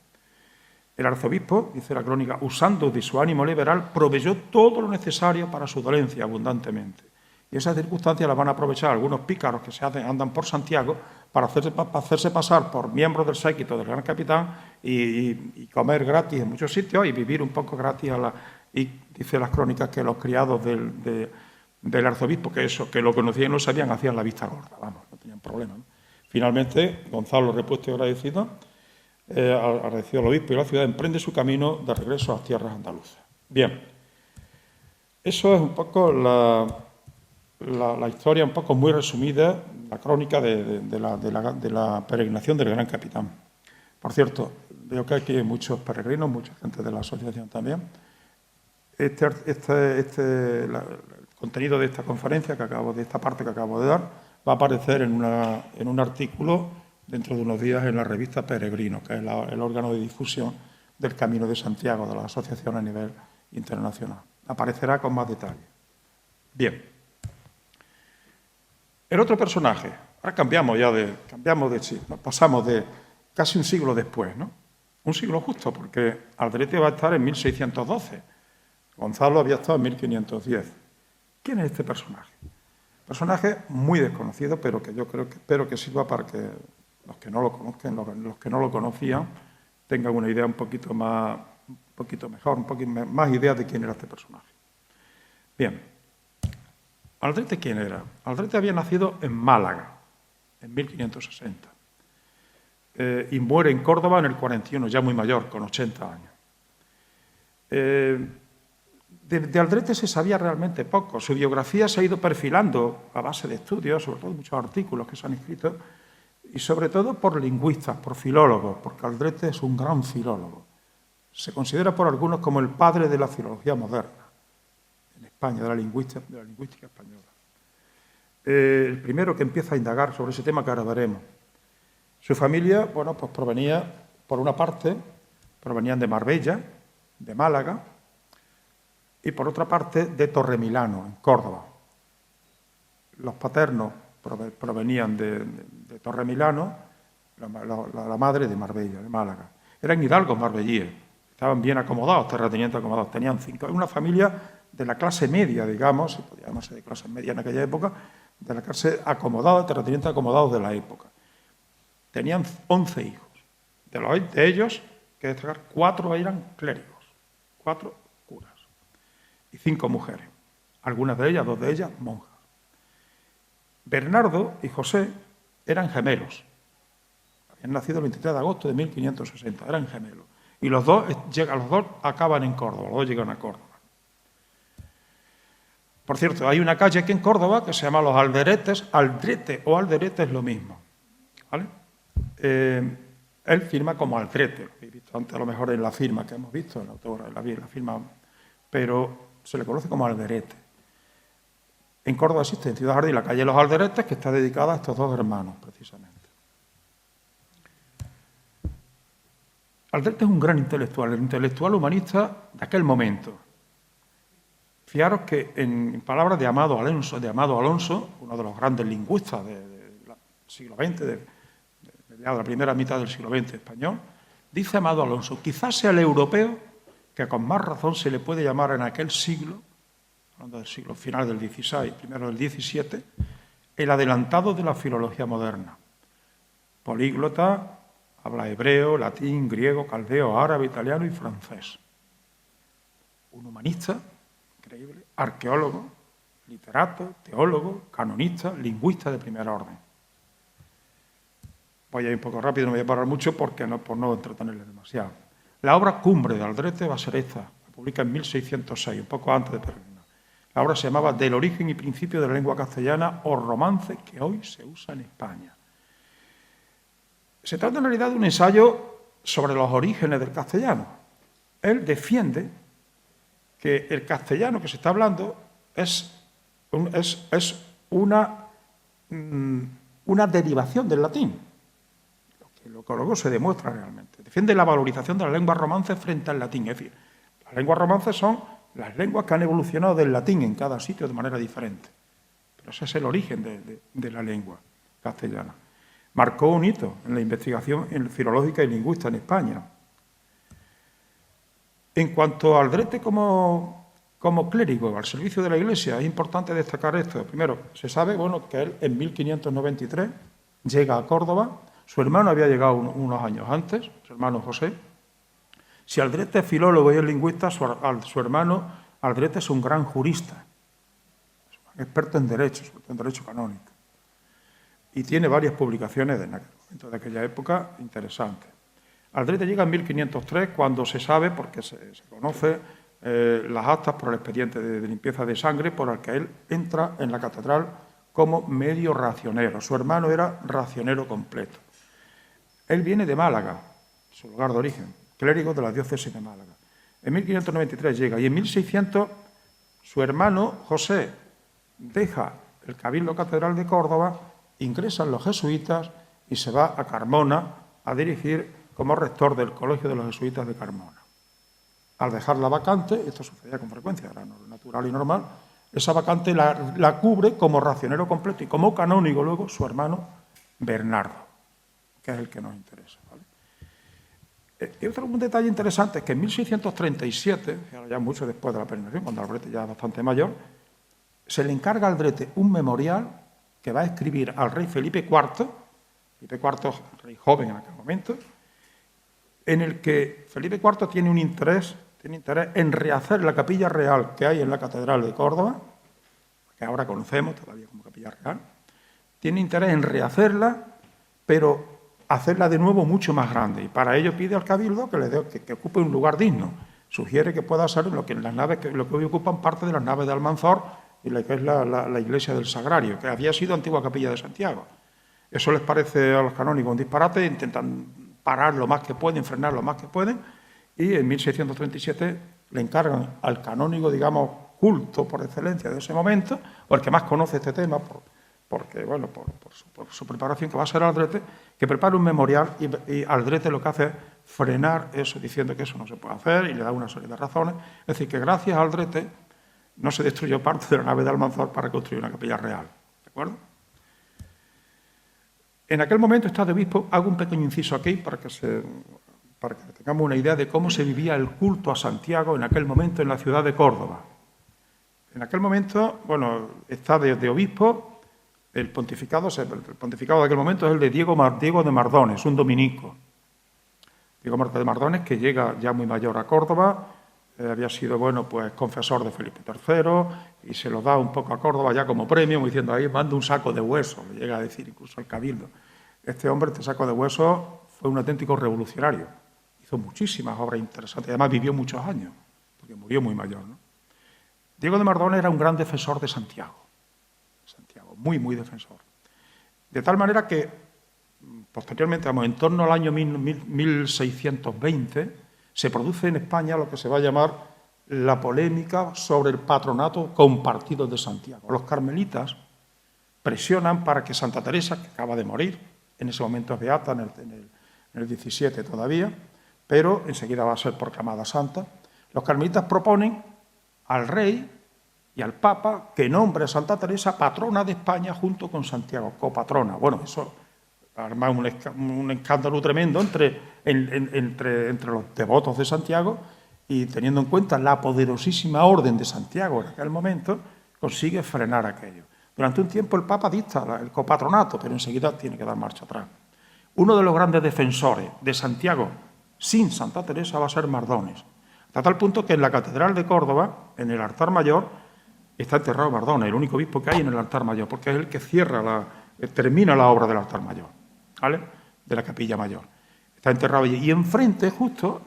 El arzobispo, dice la crónica, usando de su ánimo liberal, proveyó todo lo necesario para su dolencia abundantemente. Y esas circunstancias las van a aprovechar algunos pícaros que andan por Santiago para hacerse pasar por miembros del séquito del gran capitán y comer gratis en muchos sitios y vivir un poco gratis y dice las crónicas que los criados del arzobispo, que lo conocían y lo sabían, hacían la vista gorda, vamos, no tenían problema, ¿no? Finalmente, Gonzalo, repuesto y agradecido al obispo y la ciudad, emprende su camino de regreso a las tierras andaluzas. Bien, eso es un poco la historia, un poco muy resumida, la crónica de la peregrinación del gran capitán. Por cierto, veo que aquí hay muchos peregrinos, mucha gente de la asociación también. El contenido de esta conferencia, de esta parte que acabo de dar, va a aparecer en un artículo dentro de unos días en la revista Peregrino, que es el órgano de difusión del Camino de Santiago, de la asociación a nivel internacional. Aparecerá con más detalle. Bien. El otro personaje, ahora pasamos de casi un siglo después, ¿no? Un siglo justo, porque Aldrete va a estar en 1612. Gonzalo había estado en 1510. ¿Quién es este personaje? Personaje muy desconocido, pero que yo espero que sirva para que los que no lo conozcan, los que no lo conocían, tengan una idea un poquito mejor, un poquito más ideas de quién era este personaje. Bien. ¿Aldrete quién era? Aldrete había nacido en Málaga, en 1560, y muere en Córdoba en el 41, ya muy mayor, con 80 años. De Aldrete se sabía realmente poco. Su biografía se ha ido perfilando a base de estudios, sobre todo muchos artículos que se han escrito, y sobre todo por lingüistas, por filólogos, porque Aldrete es un gran filólogo. Se considera por algunos como el padre de la filología moderna en España, de la lingüística española. El primero que empieza a indagar sobre ese tema que ahora veremos. Su familia, bueno, pues provenía, por una parte, provenían de Marbella, de Málaga, y por otra parte de Torremilano, en Córdoba. Los paternos provenían de Torremilano, la madre de Marbella, de Málaga. Eran hidalgos marbellíes, estaban bien acomodados, terratenientes acomodados, tenían 5. Una familia de la clase media, digamos, si podía llamarse de clase media en aquella época, de la clase acomodada, terratenientes acomodados de la época. Tenían 11 hijos. De ellos, que destacar, 4 eran clérigos, 4 curas, y 5 mujeres. Algunas de ellas, 2 de ellas, monjas. Bernardo y José eran gemelos. Habían nacido el 23 de agosto de 1560, eran gemelos. Y los dos acaban en Córdoba, los dos llegan a Córdoba. Por cierto, hay una calle aquí en Córdoba que se llama Los Alderetes. Aldrete o Alderete es lo mismo, ¿vale? Él firma como Aldrete, lo he visto antes a lo mejor en la firma que hemos visto, en la autora, en la firma, pero se le conoce como Alderete. En Córdoba existe en Ciudad Jardín la calle Los Alderetes, que está dedicada a estos 2 hermanos, precisamente. Aldrete es un gran intelectual, el intelectual humanista de aquel momento. Fijaros que en palabras de Amado Alonso, uno de los grandes lingüistas del siglo XX, de la primera mitad del siglo XX español, dice Amado Alonso, quizás sea el europeo que con más razón se le puede llamar en aquel siglo, hablando del siglo final del XVI, primero del XVII, el adelantado de la filología moderna. Políglota, habla hebreo, latín, griego, caldeo, árabe, italiano y francés. Un humanista, increíble, arqueólogo, literato, teólogo, canonista, lingüista de primer orden. Voy a ir un poco rápido, no voy a parar mucho por no entretenerle demasiado. La obra cumbre de Aldrete va a ser esta, la publica en 1606, un poco antes de Peregrino. La obra se llamaba Del origen y principio de la lengua castellana o romance que hoy se usa en España. Se trata en realidad de un ensayo sobre los orígenes del castellano. Él defiende que el castellano que se está hablando es una derivación del latín, lo que luego se demuestra realmente. Defiende la valorización de las lenguas romances frente al latín, es decir, las lenguas romances son las lenguas que han evolucionado del latín en cada sitio de manera diferente, pero ese es el origen de la lengua castellana. Marcó un hito en la investigación filológica y lingüística en España. En cuanto a Aldrete como clérigo al servicio de la Iglesia, es importante destacar esto. Primero, se sabe que él en 1593 llega a Córdoba. Su hermano había llegado unos años antes, su hermano José. Si Aldrete es filólogo y es lingüista, su hermano Aldrete es un gran jurista, es un experto en derecho canónico. Y tiene varias publicaciones de aquella época interesantes. Aldrete llega en 1503 cuando se sabe, porque se conoce las actas por el expediente de limpieza de sangre por el que él entra en la catedral como medio racionero. Su hermano era racionero completo. Él viene de Málaga, su lugar de origen, clérigo de la diócesis de Málaga. En 1593 llega y en 1600 su hermano José deja el Cabildo Catedral de Córdoba, ingresan los jesuitas y se va a Carmona a dirigir como rector del Colegio de los Jesuitas de Carmona. Al dejarla vacante, esto sucedía con frecuencia, era natural y normal, esa vacante la cubre como racionero completo y como canónigo luego su hermano Bernardo, que es el que nos interesa. ¿Vale? Y otro detalle interesante es que en 1637, ya mucho después de la peregrinación, cuando Aldrete ya es bastante mayor, se le encarga a Aldrete un memorial que va a escribir al rey Felipe IV, rey joven en aquel momento, en el que Felipe IV tiene interés en rehacer la capilla real que hay en la Catedral de Córdoba, que ahora conocemos todavía como capilla real, tiene interés en rehacerla, pero hacerla de nuevo mucho más grande. Y para ello pide al Cabildo que ocupe un lugar digno. Sugiere que pueda ser lo que hoy ocupan parte de las naves de Almanzor y lo que es la iglesia del Sagrario, que había sido antigua capilla de Santiago. Eso les parece a los canónigos un disparate, intentan parar lo más que pueden, frenar lo más que pueden, y en 1637 le encargan al canónigo, digamos, culto por excelencia de ese momento, o el que más conoce este tema, por su preparación, que va a ser Aldrete, que prepare un memorial, y Aldrete lo que hace es frenar eso, diciendo que eso no se puede hacer, y le da una serie de razones. Es decir, que gracias a Aldrete no se destruyó parte de la nave de Almanzor para construir una capilla real. ¿De acuerdo? En aquel momento está de obispo, hago un pequeño inciso aquí para que tengamos una idea de cómo se vivía el culto a Santiago en aquel momento en la ciudad de Córdoba. En aquel momento, está de obispo, el pontificado de aquel momento es el de Diego de Mardones, un dominico. Diego de Mardones, que llega ya muy mayor a Córdoba, había sido, confesor de Felipe III, y se lo da un poco a Córdoba ya como premio, diciendo, ahí mando un saco de huesos, le llega a decir incluso al Cabildo. Este hombre, este saco de huesos, fue un auténtico revolucionario. Hizo muchísimas obras interesantes, además vivió muchos años, porque murió muy mayor, ¿no? Diego de Mardones era un gran defensor de Santiago, muy, muy defensor. De tal manera que, posteriormente, en torno al año 1620, se produce en España lo que se va a llamar la polémica sobre el patronato compartido de Santiago. Los carmelitas presionan para que Santa Teresa, que acaba de morir, en ese momento es beata, en el 17 todavía, pero enseguida va a ser proclamada santa, los carmelitas proponen al rey y al Papa que nombre a Santa Teresa patrona de España junto con Santiago, copatrona. Bueno, eso arma un escándalo tremendo entre los devotos de Santiago, y teniendo en cuenta la poderosísima orden de Santiago en aquel momento, consigue frenar aquello. Durante un tiempo el Papa dicta el copatronato, pero enseguida tiene que dar marcha atrás. Uno de los grandes defensores de Santiago sin Santa Teresa va a ser Mardones, hasta tal punto que en la Catedral de Córdoba, en el altar mayor, está enterrado Mardones, el único obispo que hay en el altar mayor, porque es el que termina la obra del altar mayor, ¿vale?, de la capilla mayor. Está enterrado allí. Y enfrente, justo,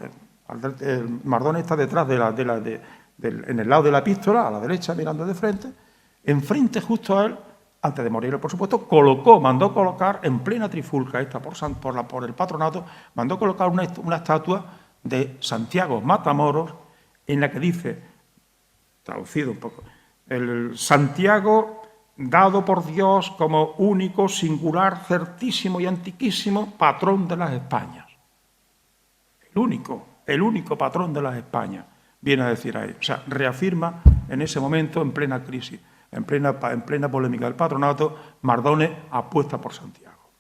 el Mardones está detrás en el lado de la epístola, a la derecha, mirando de frente. Enfrente, justo a él, antes de morir, por supuesto, mandó colocar en plena trifulca, esta por el patronato, mandó colocar una estatua de Santiago Matamoros, en la que dice, traducido un poco, el Santiago dado por Dios como único, singular, certísimo y antiquísimo patrón de las Españas. El único patrón de las Españas, viene a decir ahí. O sea, reafirma en ese momento, en plena crisis, en plena polémica del patronato, Mardones apuesta por Santiago.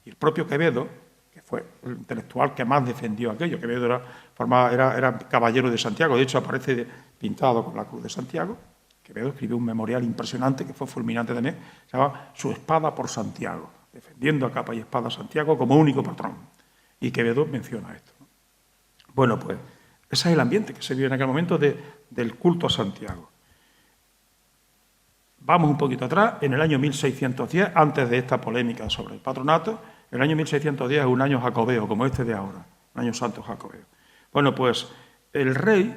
Y el propio Quevedo, que fue el intelectual que más defendió aquello, Quevedo era caballero de Santiago, de hecho aparece pintado con la cruz de Santiago. Quevedo escribió un memorial impresionante que fue fulminante también, se llama Su espada por Santiago, defendiendo a capa y espada a Santiago como único patrón. Y Quevedo menciona esto. Bueno, pues ese es el ambiente que se vive en aquel momento del culto a Santiago. Vamos un poquito atrás, en el año 1610, antes de esta polémica sobre el patronato, el año 1610 es un año jacobeo, como este de ahora, un año santo jacobeo. Bueno, pues el rey,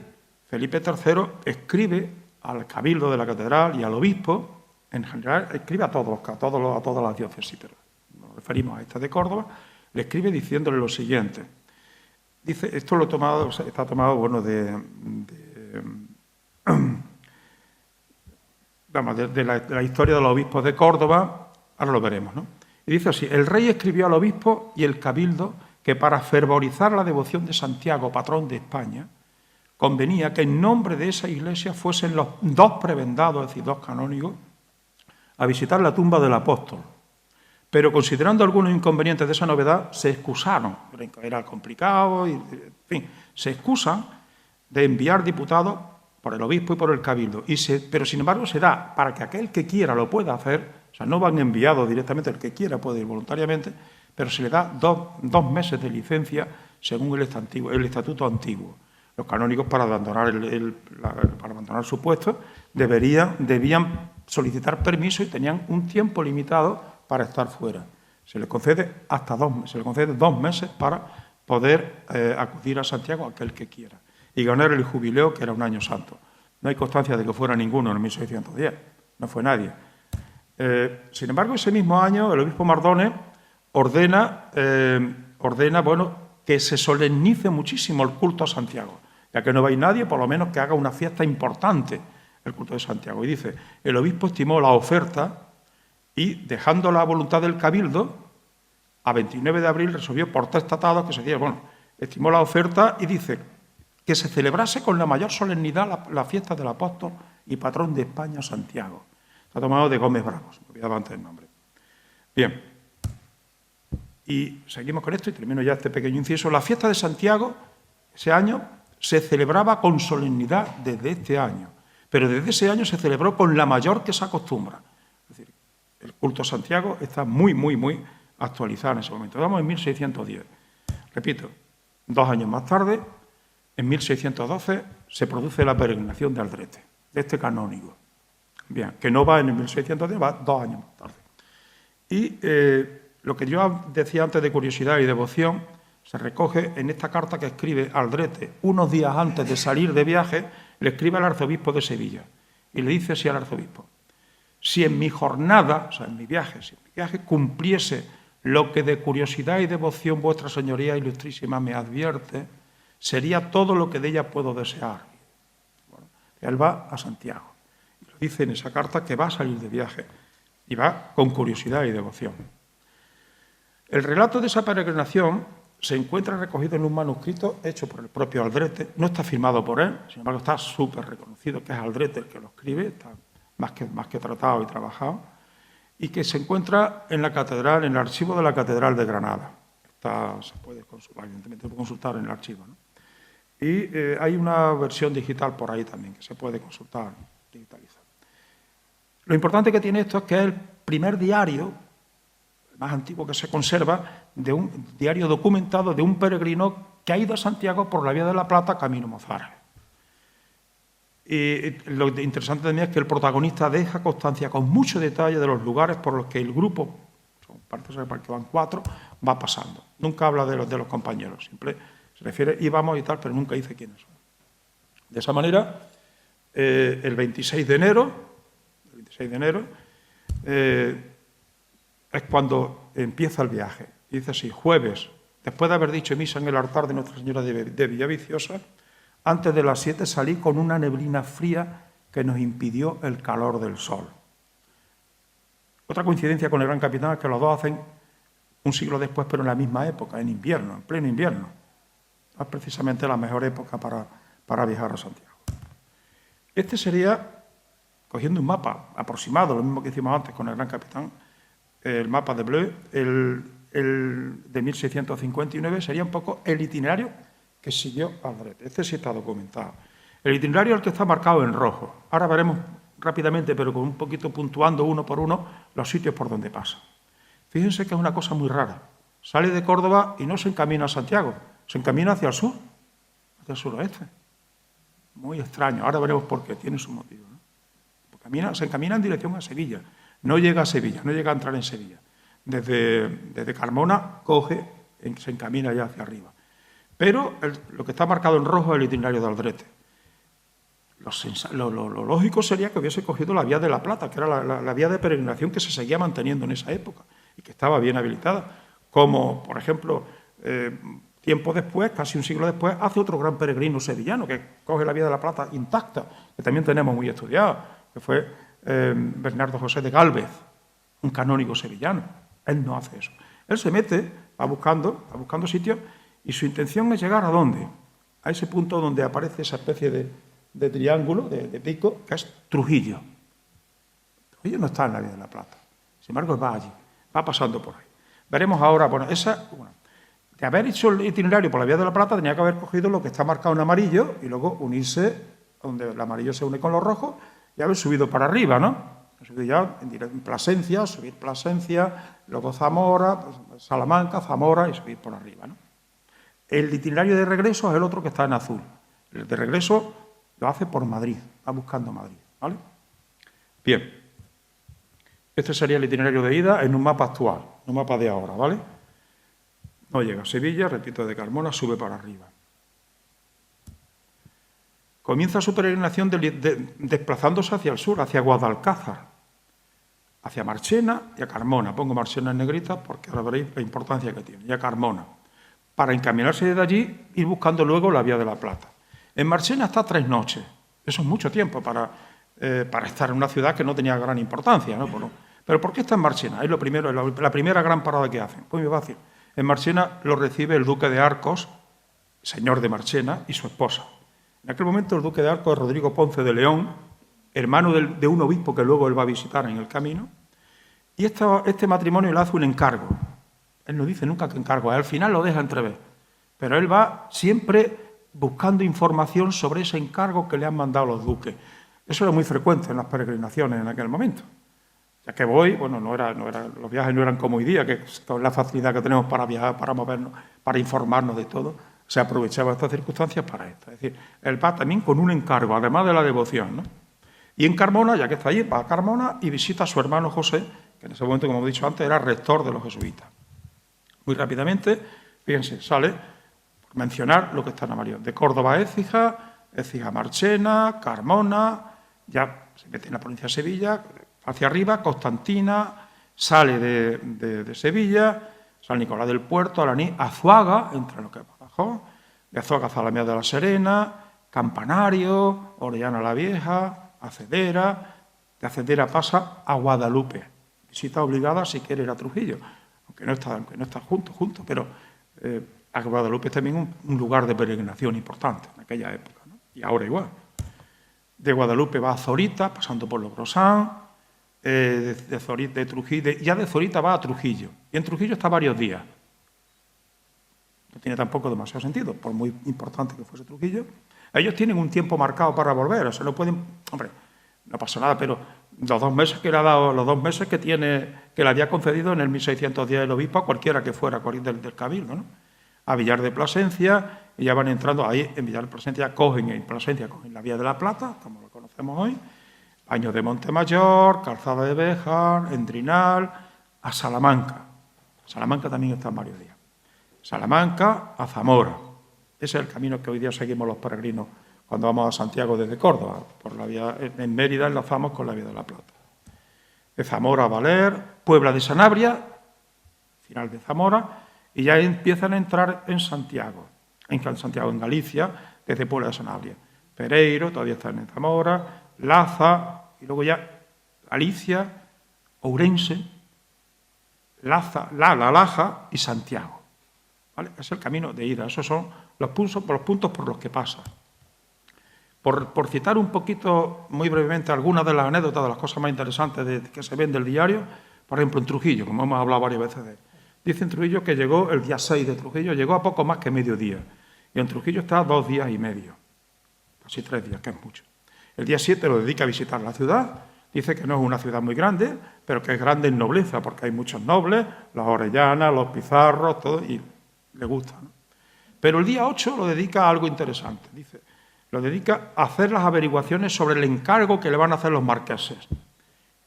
Felipe III, escribe al cabildo de la catedral y al obispo, en general, escribe a todas las diócesis, pero nos referimos a esta de Córdoba, le escribe diciéndole lo siguiente. Dice, esto está tomado, bueno, de la historia de los obispos de Córdoba, ahora lo veremos, ¿no? Y dice así, el rey escribió al obispo y el cabildo que para fervorizar la devoción de Santiago, patrón de España, convenía que en nombre de esa iglesia fuesen los dos prebendados, es decir, dos canónigos, a visitar la tumba del apóstol. Pero considerando algunos inconvenientes de esa novedad, se excusaron, era complicado, y, en fin, se excusan de enviar diputados por el obispo y por el cabildo. Pero sin embargo se da para que aquel que quiera lo pueda hacer, o sea, no van enviados directamente, el que quiera puede ir voluntariamente, pero se le da dos meses de licencia según el estatuto antiguo. Los canónigos para abandonar su puesto debían solicitar permiso y tenían un tiempo limitado para estar fuera. Se les concede se les concede 2 meses para poder acudir a Santiago a aquel que quiera y ganar el jubileo, que era un año santo. No hay constancia de que fuera ninguno en 1610, no fue nadie. Sin embargo, ese mismo año el obispo Mardones ordena que se solemnice muchísimo el culto a Santiago, ya que no va a ir nadie, por lo menos que haga una fiesta importante el culto de Santiago. Y dice, el obispo estimó la oferta y, dejando la voluntad del cabildo, a 29 de abril resolvió por testatado que se diera, estimó la oferta y dice que se celebrase con la mayor solemnidad la fiesta del apóstol y patrón de España, Santiago. Está tomado de Gómez Bravos, me olvidaba antes el nombre. Bien, y seguimos con esto y termino ya este pequeño inciso. La fiesta de Santiago, ese año, se celebraba con solemnidad desde este año, pero desde ese año se celebró con la mayor que se acostumbra. Es decir, el culto a Santiago está muy, muy, muy actualizado en ese momento. Estamos en 1610. Repito, 2 años más tarde, en 1612, se produce la peregrinación de Aldrete, de este canónigo. Bien, que no va en el 1610, va 2 años más tarde. Y lo que yo decía antes de curiosidad y devoción se recoge en esta carta que escribe Aldrete unos días antes de salir de viaje, le escribe al arzobispo de Sevilla y le dice así al arzobispo: si en mi jornada, o sea, en mi viaje, cumpliese lo que de curiosidad y devoción vuestra señoría ilustrísima me advierte, sería todo lo que de ella puedo desear. Bueno, él va a Santiago. Y lo dice en esa carta que va a salir de viaje y va con curiosidad y devoción. El relato de esa peregrinación se encuentra recogido en un manuscrito hecho por el propio Aldrete, no está firmado por él, sin embargo está súper reconocido que es Aldrete el que lo escribe, está más que tratado y trabajado, y que se encuentra en la catedral, en el archivo de la Catedral de Granada. Se puede consultar, evidentemente puede consultar en el archivo, ¿no? Y hay una versión digital por ahí también que se puede consultar, digitalizar. Lo importante que tiene esto es que es el primer diario, el más antiguo que se conserva, de un diario documentado de un peregrino que ha ido a Santiago por la Vía de la Plata, camino Mozárabe. Y lo interesante también es que el protagonista deja constancia con mucho detalle de los lugares por los que el grupo, parece que van 4, va pasando. Nunca habla de los compañeros, siempre se refiere íbamos y tal, pero nunca dice quiénes son. De esa manera, el 26 de enero es cuando empieza el viaje. Dice así: jueves, después de haber dicho misa en el altar de Nuestra Señora de Villaviciosa, antes de las 7 salí con una neblina fría que nos impidió el calor del sol. Otra coincidencia con el Gran Capitán es que los dos hacen un siglo después, pero en la misma época, en invierno, en pleno invierno. No es precisamente la mejor época para viajar a Santiago. Este sería, cogiendo un mapa aproximado, lo mismo que hicimos antes con el Gran Capitán, el mapa de Bleu, el de 1659, sería un poco el itinerario que siguió Aldrete. Este sí está documentado. El itinerario es el que está marcado en rojo. Ahora veremos rápidamente, pero con un poquito puntuando uno por uno, los sitios por donde pasa. Fíjense que es una cosa muy rara. Sale de Córdoba y no se encamina a Santiago, se encamina hacia el sur, hacia el suroeste. Muy extraño. Ahora veremos por qué, tiene su motivo, ¿no? Se encamina en dirección a Sevilla. No llega a Sevilla, no llega a entrar en Sevilla. Desde Carmona se encamina ya hacia arriba. Pero lo que está marcado en rojo es el itinerario de Aldrete. Lo lógico sería que hubiese cogido la Vía de la Plata, que era la vía de peregrinación que se seguía manteniendo en esa época y que estaba bien habilitada. Como, por ejemplo, tiempo después, casi un siglo después, hace otro gran peregrino sevillano que coge la Vía de la Plata intacta, que también tenemos muy estudiado, que fue Bernardo José de Gálvez, un canónigo sevillano. Él no hace eso. Él se mete, va buscando sitios, y su intención es llegar ¿a dónde? A ese punto donde aparece esa especie de triángulo, de pico, que es Trujillo. Trujillo no está en la Vía de la Plata. Sin embargo, va allí, va pasando por ahí. Veremos ahora, de haber hecho el itinerario por la Vía de la Plata, tenía que haber cogido lo que está marcado en amarillo y luego unirse, donde el amarillo se une con los rojos, y haber subido para arriba, ¿no? Subido ya en Plasencia, subir Plasencia, luego Zamora, Salamanca, Zamora y subir por arriba, ¿no? El itinerario de regreso es el otro que está en azul. El de regreso lo hace por Madrid, va buscando Madrid, ¿vale? Bien. Este sería el itinerario de ida en un mapa actual, un mapa de ahora, ¿vale? No llega a Sevilla, repito, de Carmona, sube para arriba. Comienza su peregrinación desplazándose hacia el sur, hacia Guadalcázar, hacia Marchena y a Carmona. Pongo Marchena en negrita porque ahora veréis la importancia que tiene, y a Carmona, para encaminarse desde allí, ir buscando luego la Vía de la Plata. En Marchena está 3 noches. Eso es mucho tiempo para estar en una ciudad que no tenía gran importancia, ¿no? Pero ¿por qué está en Marchena? Es lo primero, la primera gran parada que hacen. Pues muy fácil. En Marchena lo recibe el duque de Arcos, señor de Marchena, y su esposa. En aquel momento el duque de Arcos es Rodrigo Ponce de León, hermano de un obispo que luego él va a visitar en el camino, y este matrimonio le hace un encargo. Él no dice nunca que encargo, al final lo deja entrever, pero él va siempre buscando información sobre ese encargo que le han mandado los duques. Eso era muy frecuente en las peregrinaciones en aquel momento. Ya que los viajes no eran como hoy día, que con la facilidad que tenemos para viajar, para movernos, para informarnos de todo, se aprovechaba estas circunstancias para esto. Es decir, él va también con un encargo, además de la devoción, ¿no? Y en Carmona, ya que está allí, va a Carmona y visita a su hermano José, que en ese momento, como he dicho antes, era rector de los jesuitas. Muy rápidamente, fíjense, sale, por mencionar lo que está en amarillo, de Córdoba a Écija Marchena, Carmona, ya se mete en la provincia de Sevilla, hacia arriba, Constantina, sale de Sevilla, San Nicolás del Puerto, Alaní, Azuaga, entre lo que es Badajoz, de Azuaga a Zalamea de la Serena, Campanario, Orellana la Vieja, Acedera, de Acedera pasa a Guadalupe, visita obligada si quiere ir a Trujillo, aunque no está junto, pero A Guadalupe es también un lugar de peregrinación importante en aquella época, ¿no? Y ahora igual. De Guadalupe va a Zorita, pasando por Logrosán, de Trujillo, ya de Zorita va a Trujillo. Y en Trujillo está varios días. No tiene tampoco demasiado sentido, por muy importante que fuese Trujillo. Ellos tienen un tiempo marcado para volver, o sea, no pueden... Hombre, no pasa nada, pero los 2 meses que le ha dado, los 2 meses que le había concedido en el 1610 el obispo a cualquiera que fuera del cabildo, ¿no? A Villar de Plasencia, y ya van entrando ahí en Villar de Plasencia, cogen la Vía de la Plata, como lo conocemos hoy, Baños de Montemayor, Calzada de Béjar, Endrinal, a Salamanca. Salamanca también está en varios días. Salamanca a Zamora. Ese es el camino que hoy día seguimos los peregrinos cuando vamos a Santiago desde Córdoba. Por la vía, en Mérida enlazamos con la Vía de la Plata. De Zamora a Valer, Puebla de Sanabria, final de Zamora, y ya empiezan a entrar en Santiago, en Galicia, desde Puebla de Sanabria. Pereiro, todavía están en Zamora, Laza, y luego ya Galicia, Ourense, Laza, La Laja y Santiago. ¿Vale? Es el camino de ida, esos son los puntos por los que pasa. Por citar un poquito, muy brevemente, algunas de las anécdotas, de las cosas más interesantes que se ven del diario, por ejemplo, en Trujillo, como hemos hablado varias veces de él. Dice en Trujillo que llegó el día 6 de Trujillo, llegó a poco más que mediodía. Y en Trujillo está 2 días y medio, casi 3 días, que es mucho. El día 7 lo dedica a visitar la ciudad. Dice que no es una ciudad muy grande, pero que es grande en nobleza, porque hay muchos nobles, las Orellanas, los Pizarros, todo, y le gusta, ¿no? Pero el día 8 lo dedica a algo interesante. Dice, lo dedica a hacer las averiguaciones sobre el encargo que le van a hacer los marqueses.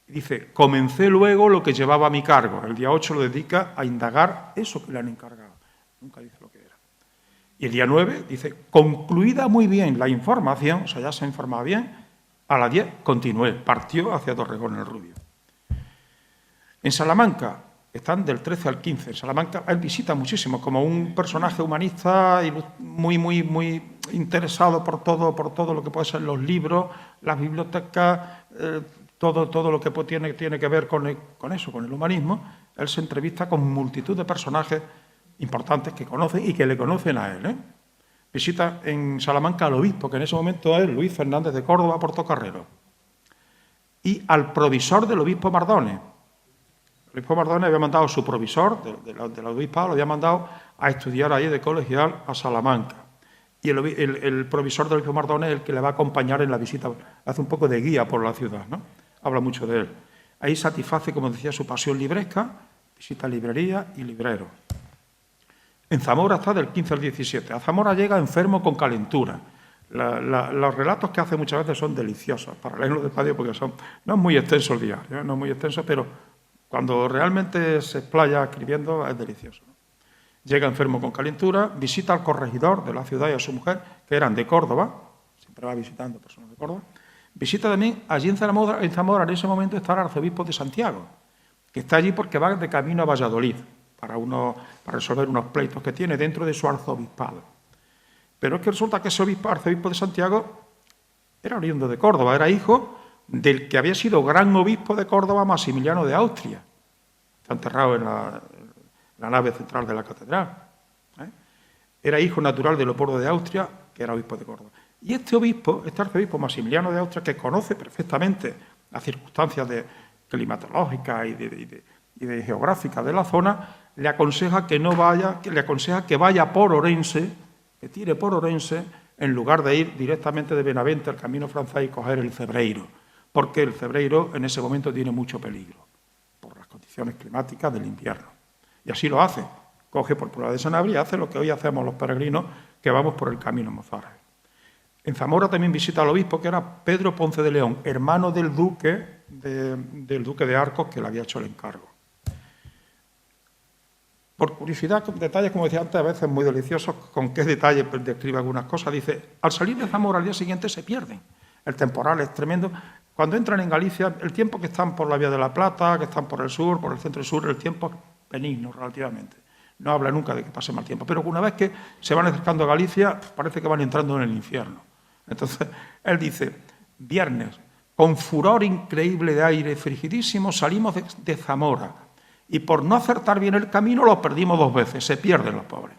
Dice, comencé luego lo que llevaba a mi cargo. El día 8 lo dedica a indagar eso que le han encargado. Nunca dice lo que era. Y el día 9 dice, concluida muy bien la información, o sea, ya se informaba bien, a las 10 continué, partió hacia Torrejón el Rubio. En Salamanca, están del 13 al 15. En Salamanca él visita muchísimo, como un personaje humanista y muy interesado por todo lo que puede ser los libros, las bibliotecas, todo lo que tiene que ver con eso, con el humanismo. Él se entrevista con multitud de personajes importantes que conocen y que le conocen a él, ¿eh? Visita en Salamanca al obispo, que en ese momento es Luis Fernández de Córdoba Portocarrero, y al provisor del obispo Mardones. El obispo Mardones había mandado a su provisor del obispado, lo había mandado a estudiar ahí de colegial a Salamanca. Y el provisor del obispo Mardones es el que le va a acompañar en la visita, hace un poco de guía por la ciudad, ¿no? Habla mucho de él. Ahí satisface, como decía, su pasión libresca, visita librería y libreros. En Zamora está del 15 al 17. A Zamora llega enfermo con calentura. Los relatos que hace muchas veces son deliciosos, para leerlos despacio porque no es muy extenso el diario, ¿eh? No es muy extenso, pero cuando realmente se explaya escribiendo es delicioso, ¿no? Llega enfermo con calentura, visita al corregidor de la ciudad y a su mujer, que eran de Córdoba, siempre va visitando personas de Córdoba. Visita también allí en Zamora en ese momento está el arzobispo de Santiago, que está allí porque va de camino a Valladolid, para resolver unos pleitos que tiene dentro de su arzobispado. Pero es que resulta que ese arzobispo de Santiago era oriundo de Córdoba, era hijo del que había sido gran obispo de Córdoba, Maximiliano de Austria. Está enterrado en la nave central de la catedral, ¿eh? Era hijo natural de Leopoldo de Austria, que era obispo de Córdoba. Y este arzobispo Maximiliano de Austria, que conoce perfectamente las circunstancias climatológicas y de geográficas de la zona, le aconseja que vaya por Orense, que tire por Orense, en lugar de ir directamente de Benavente al camino francés y coger el Cebreiro, porque el Cebreiro en ese momento tiene mucho peligro por las condiciones climáticas del invierno. Y así lo hace, coge por Puebla de Sanabria y hace lo que hoy hacemos los peregrinos que vamos por el camino mozárabe. En Zamora también visita al obispo, que era Pedro Ponce de León, hermano del duque de Arcos, que le había hecho el encargo. Por curiosidad, detalles, como decía antes, a veces muy deliciosos, con qué detalle describe algunas cosas. Dice, al salir de Zamora al día siguiente se pierden. El temporal es tremendo. Cuando entran en Galicia, el tiempo que están por la Vía de la Plata, que están por el sur, por el centro y sur, el tiempo es benigno relativamente. No habla nunca de que pase mal tiempo. Pero una vez que se van acercando a Galicia, parece que van entrando en el infierno. Entonces, él dice, viernes, con furor increíble de aire frigidísimo, salimos de Zamora. Y por no acertar bien el camino, los perdimos 2 veces, se pierden los pobres.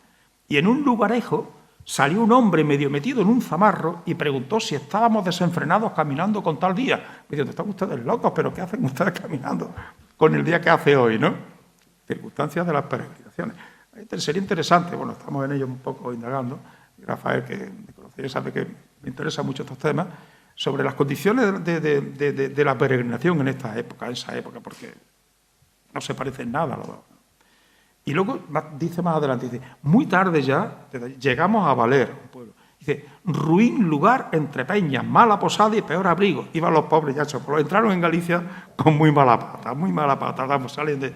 y en un lugarejo salió un hombre medio metido en un zamarro y preguntó si estábamos desenfrenados caminando con tal día. Me dijo, están ustedes locos, pero ¿qué hacen ustedes caminando con el día que hace hoy, no? Circunstancias de las peregrinaciones. Sería interesante, bueno, estamos en ello un poco indagando, y Rafael, que me conoce, sabe que me interesan mucho estos temas, sobre las condiciones de la peregrinación en esa época, porque no se parecen nada a los dos. Y luego dice más adelante, dice, muy tarde ya llegamos a Valer, un pueblo. Dice, ruin lugar entre peñas, mala posada y peor abrigo. Iban los pobres ya entraron en Galicia con muy mala pata, vamos, salen de...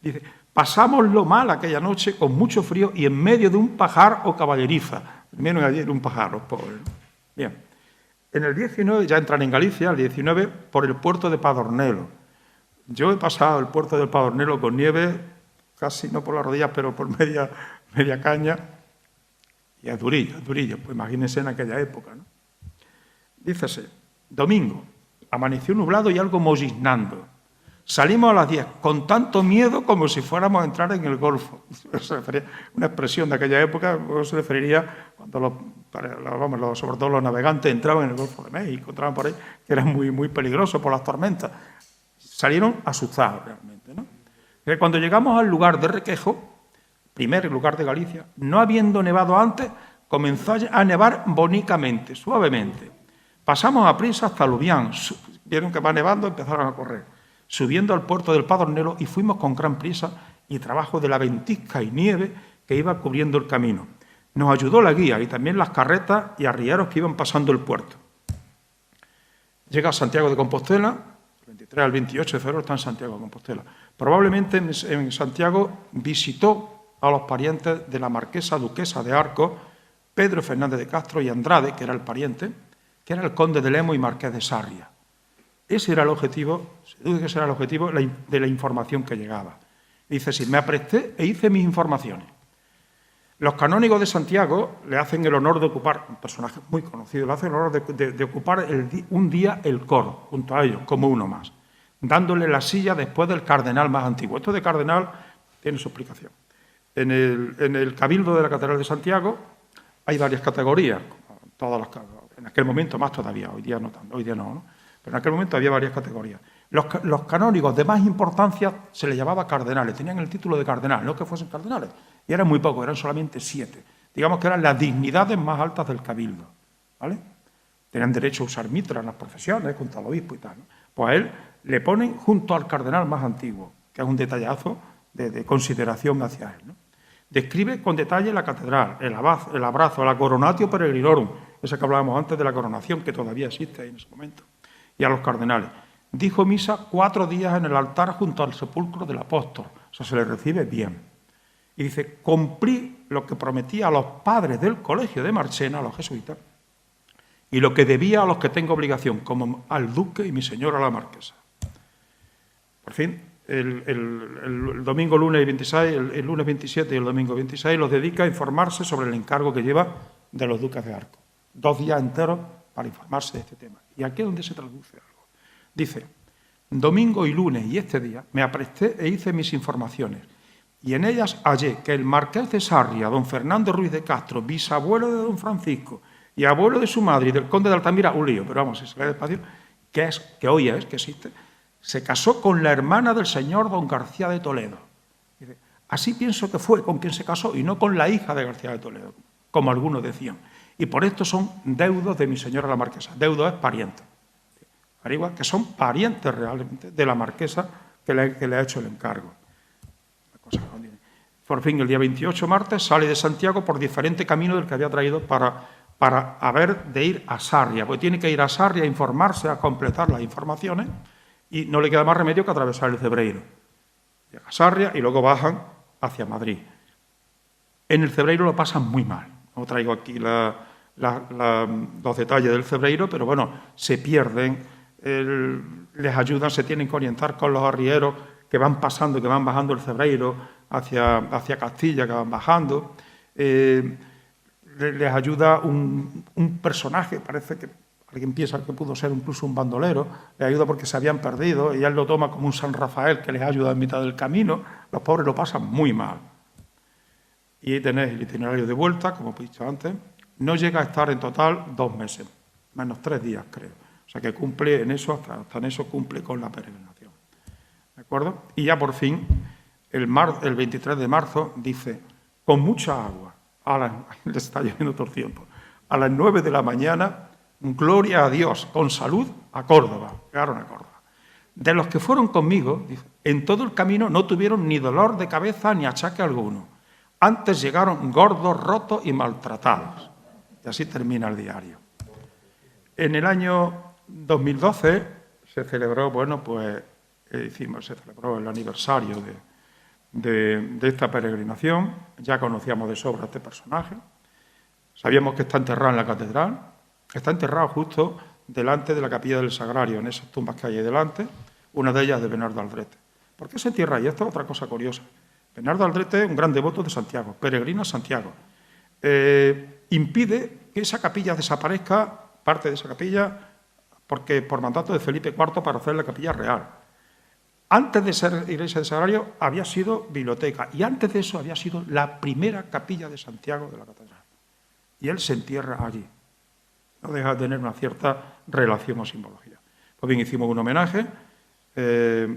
Dice, pasamos lo mal aquella noche con mucho frío y en medio de un pajar o caballeriza. Menos ayer un pajar, los pobres. Bien. En el 19, ya entran en Galicia, el 19, por el puerto de Padornelo. Yo he pasado el puerto de Padornelo con nieve, casi no por las rodillas, pero por media caña, y es durillo. Pues imagínense en aquella época, ¿no? Dícese, domingo, amaneció nublado y algo molliznando. Salimos a las 10, con tanto miedo como si fuéramos a entrar en el Golfo. Una expresión de aquella época se referiría cuando sobre todo los navegantes entraban en el Golfo de México, entraban por ahí, que era muy, muy peligroso por las tormentas. Salieron asustados realmente, ¿no? Cuando llegamos al lugar de Requejo, primer lugar de Galicia, no habiendo nevado antes, comenzó a nevar bonicamente, suavemente. Pasamos a prisa hasta Lubián, vieron que va nevando, empezaron a correr. Subiendo al puerto del Padornelo y fuimos con gran prisa y trabajo de la ventisca y nieve que iba cubriendo el camino. Nos ayudó la guía y también las carretas y arrieros que iban pasando el puerto. Llega a Santiago de Compostela, el 23 al 28 de febrero está en Santiago de Compostela. Probablemente en Santiago visitó a los parientes de la marquesa duquesa de Arcos, Pedro Fernández de Castro y Andrade, que era el pariente, que era el conde de Lemos y marqués de Sarria. Ese era el objetivo, se duda que ese era el objetivo de la información que llegaba. Dice, sí, me apresté e hice mis informaciones. Los canónigos de Santiago le hacen el honor de ocupar, un personaje muy conocido, le hacen el honor de ocupar un día el coro, junto a ellos, como uno más, dándole la silla después del cardenal más antiguo. Esto de cardenal tiene su explicación. En el cabildo de la Catedral de Santiago hay varias categorías, en aquel momento más todavía, hoy día no tanto, ¿no? Pero en aquel momento había varias categorías. Los canónigos de más importancia se les llamaba cardenales, tenían el título de cardenal, no que fuesen cardenales, y eran muy pocos, eran solamente 7. Digamos que eran las dignidades más altas del cabildo, ¿vale? Tenían derecho a usar mitra en las profesiones, junto al obispo y tal, ¿no? Pues a él le ponen junto al cardenal más antiguo, que es un detallazo de consideración hacia él, ¿no? Describe con detalle la catedral, el abrazo, la coronatio peregrinorum, esa que hablábamos antes de la coronación, que todavía existe ahí en ese momento, y a los cardenales. Dijo misa 4 días en el altar junto al sepulcro del apóstol, o sea, se le recibe bien. Y dice, cumplí lo que prometía a los padres del colegio de Marchena, a los jesuitas, y lo que debía a los que tengo obligación, como al duque y mi señora la marquesa. Por fin, el domingo, lunes 26, el lunes 27 y el domingo 26 los dedica a informarse sobre el encargo que lleva de los duques de Arcos. 2 días enteros para informarse de este tema. Y aquí es donde se traduce algo. Dice, domingo y lunes y este día me apresté e hice mis informaciones, y en ellas hallé que el marqués de Sarria, don Fernando Ruiz de Castro, bisabuelo de don Francisco y abuelo de su madre y del conde de Altamira, un lío, pero vamos, si se lee despacio, que hoy existe, se casó con la hermana del señor don García de Toledo. Dice, así pienso que fue con quien se casó y no con la hija de García de Toledo, como algunos decían. Y por esto son deudos de mi señora la marquesa. Deudo es pariente. Igual que son parientes realmente de la marquesa que le ha hecho el encargo. Por fin, el día 28, martes, sale de Santiago por diferente camino del que había traído para haber de ir a Sarria. Porque tiene que ir a Sarria a informarse, a completar las informaciones, y no le queda más remedio que atravesar el Cebreiro. Llega a Sarria y luego bajan hacia Madrid. En el Cebreiro lo pasan muy mal. No traigo aquí los detalles del Cebreiro, pero bueno, se pierden, les ayudan, se tienen que orientar con los arrieros que van pasando, que van bajando el Cebreiro hacia Castilla, que van bajando. Les ayuda un personaje, parece que alguien piensa que pudo ser incluso un bandolero, les ayuda porque se habían perdido y él lo toma como un San Rafael que les ayuda en mitad del camino. Los pobres lo pasan muy mal. y tenéis el itinerario de vuelta, como he dicho antes, no llega a estar en total 2 meses, menos 3 días, creo. O sea que cumple en eso, hasta en eso cumple con la peregrinación. ¿De acuerdo? Y ya por fin, el 23 de marzo, dice, con mucha agua, le está lloviendo todo el tiempo, a las 9 de la mañana, gloria a Dios, con salud, a Córdoba. Llegaron a Córdoba. De los que fueron conmigo, dice, en todo el camino no tuvieron ni dolor de cabeza ni achaque alguno. Antes llegaron gordos, rotos y maltratados. Y así termina el diario. En el año 2012 se celebró, se celebró el aniversario de esta peregrinación. Ya conocíamos de sobra a este personaje. Sabíamos que está enterrado en la catedral. Está enterrado justo delante de la capilla del Sagrario, en esas tumbas que hay ahí delante, una de ellas de Bernardo Aldrete. ¿Por qué se entierra ahí? Esta es otra cosa curiosa. Bernardo Aldrete, un gran devoto de Santiago, peregrino a Santiago. Impide que esa capilla desaparezca, parte de esa capilla, porque por mandato de Felipe IV para hacer la capilla real. Antes de ser iglesia de Sagrario había sido biblioteca y antes de eso había sido la primera capilla de Santiago de la catedral. Y él se entierra allí. No deja de tener una cierta relación o simbología. Pues bien, hicimos un homenaje,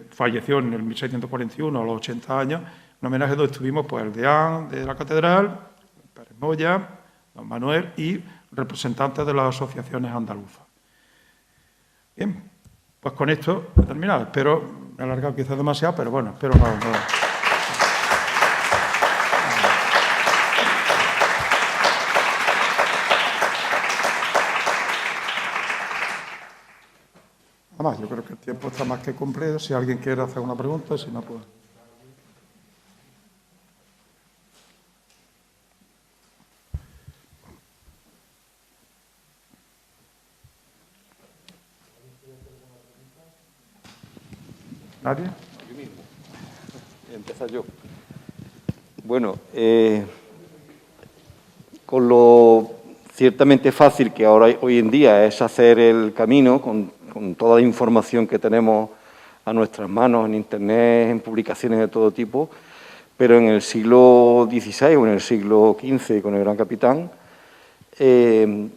falleció en el 1641 a los 80 años, un homenaje donde estuvimos pues, el deán de la catedral, Pérez Moya, don Manuel y representantes de las asociaciones andaluzas. Bien, pues con esto he terminado. Espero, me he alargado quizás demasiado, pero bueno, espero no. Además, yo creo que el tiempo está más que cumplido. Si alguien quiere hacer una pregunta, si no, pues... ¿Nadie? Yo mismo. Voy a empezar yo. Bueno, con lo ciertamente fácil que ahora hoy en día es hacer el camino, con toda la información que tenemos a nuestras manos en Internet, en publicaciones de todo tipo, pero en el siglo XVI o en el siglo XV con el Gran Capitán, ¿qué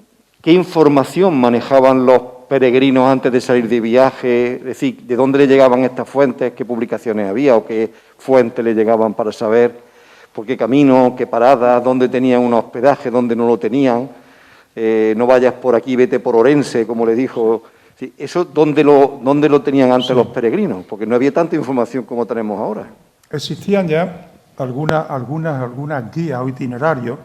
información manejaban los peregrinos antes de salir de viaje? Es decir, ¿de dónde le llegaban estas fuentes? ¿Qué publicaciones había o qué fuentes le llegaban para saber por qué camino, qué paradas, dónde tenían un hospedaje, dónde no lo tenían? No vayas por aquí, vete por Orense, como le dijo. Sí, ¿eso dónde lo tenían antes los peregrinos? Porque no había tanta información como tenemos ahora. Existían ya algunas guías o itinerarios,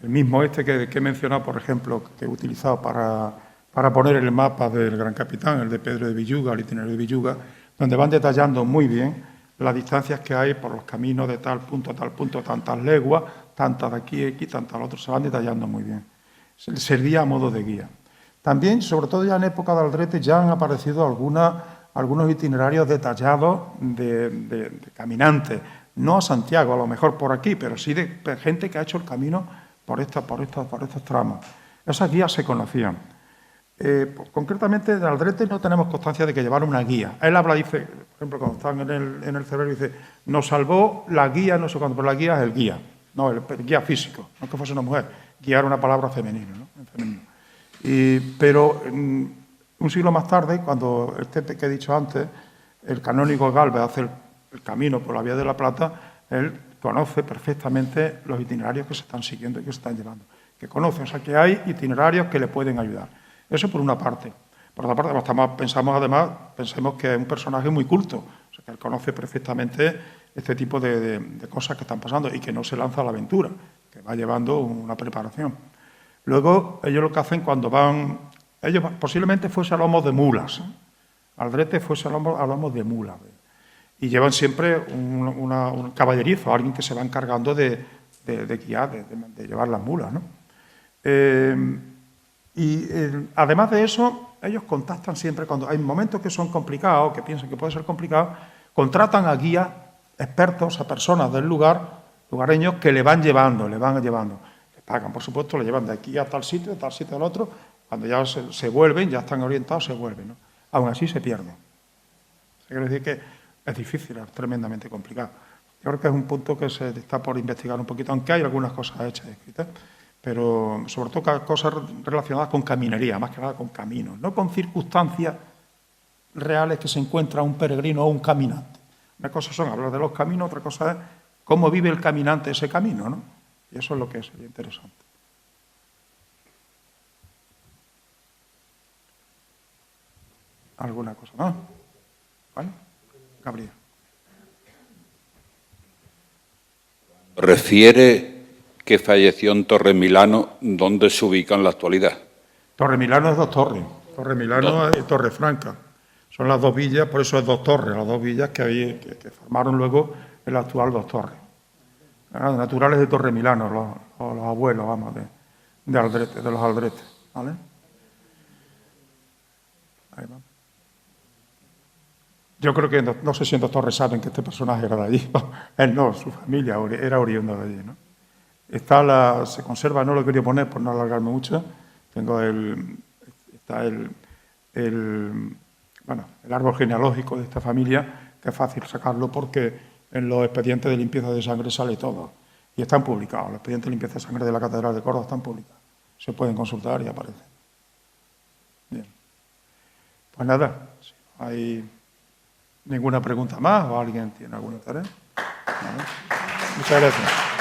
el mismo que he mencionado, por ejemplo, que he utilizado para poner el mapa del Gran Capitán, el de Pedro de Villuga, el itinerario de Villuga, donde van detallando muy bien las distancias que hay por los caminos de tal punto a tal punto, tantas leguas, tantas de aquí, tantas al otro, se van detallando muy bien. Servía a modo de guía. También, sobre todo ya en época de Aldrete, ya han aparecido algunos itinerarios detallados de caminantes, no a Santiago, a lo mejor por aquí, pero sí de gente que ha hecho el camino por estos tramos. Esas guías se conocían. Concretamente, de Aldrete no tenemos constancia de que llevara una guía. Él habla, dice, por ejemplo, cuando están en el Cervero, dice, nos salvó la guía, no sé cuándo, pero la guía es el guía, no, el guía físico, no que fuese una mujer. Guía era una palabra femenina, ¿no? En femenino. Pero un siglo más tarde, cuando que he dicho antes, el canónigo Gálvez hace el camino por la Vía de la Plata, él conoce perfectamente los itinerarios que se están siguiendo y que se están llevando. Que conoce, o sea, que hay itinerarios que le pueden ayudar. Eso por una parte. Por otra parte, pensemos que es un personaje muy culto, o sea, que él conoce perfectamente este tipo de cosas que están pasando y que no se lanza a la aventura, que va llevando una preparación. Luego, ellos lo que hacen cuando van... Ellos posiblemente fuese a lomos de mulas. Aldrete fuese a lomos de mulas. Y llevan siempre un caballerizo, alguien que se va encargando de guiar, de llevar las mulas, ¿no? Además de eso, ellos contactan siempre, cuando hay momentos que son complicados, que piensan que puede ser complicado, contratan a guías expertos, a personas del lugar, lugareños, que le van llevando. Le pagan, por supuesto, le llevan de aquí a tal sitio al otro. Cuando ya se vuelven, ya están orientados, se vuelven, ¿no? Aún así se pierden. Quiere decir que es difícil, es tremendamente complicado. Yo creo que es un punto que se está por investigar un poquito, aunque hay algunas cosas hechas y escritas, pero sobre todo cosas relacionadas con caminería, más que nada con caminos, no con circunstancias reales que se encuentra un peregrino o un caminante. Una cosa son hablar de los caminos, otra cosa es cómo vive el caminante ese camino, ¿no? Y eso es lo que sería interesante. ¿Alguna cosa más? ¿Vale? Gabriel. Refiere que falleció en Torremilano, ¿dónde se ubica en la actualidad? Torremilano es dos torres. Torremilano y Torrefranca. Son las dos villas, por eso es dos torres, las dos villas que formaron luego el actual Dos Torres. Naturales de Torremilano, los abuelos, vamos, de Aldrete, de los Aldretes. ¿Vale? Ahí va. Yo creo que no sé si en Dos Torres saben que este personaje era de allí. Él no, su familia era oriunda de allí, ¿no? Se conserva, no lo quería poner por no alargarme mucho. Tengo el árbol genealógico de esta familia, que es fácil sacarlo porque en los expedientes de limpieza de sangre sale todo. Y están publicados. Los expedientes de limpieza de sangre de la Catedral de Córdoba están publicados. Se pueden consultar y aparecen. Bien. Pues nada, si no hay ninguna pregunta más o alguien tiene algún interés. ¿Vale? Muchas gracias.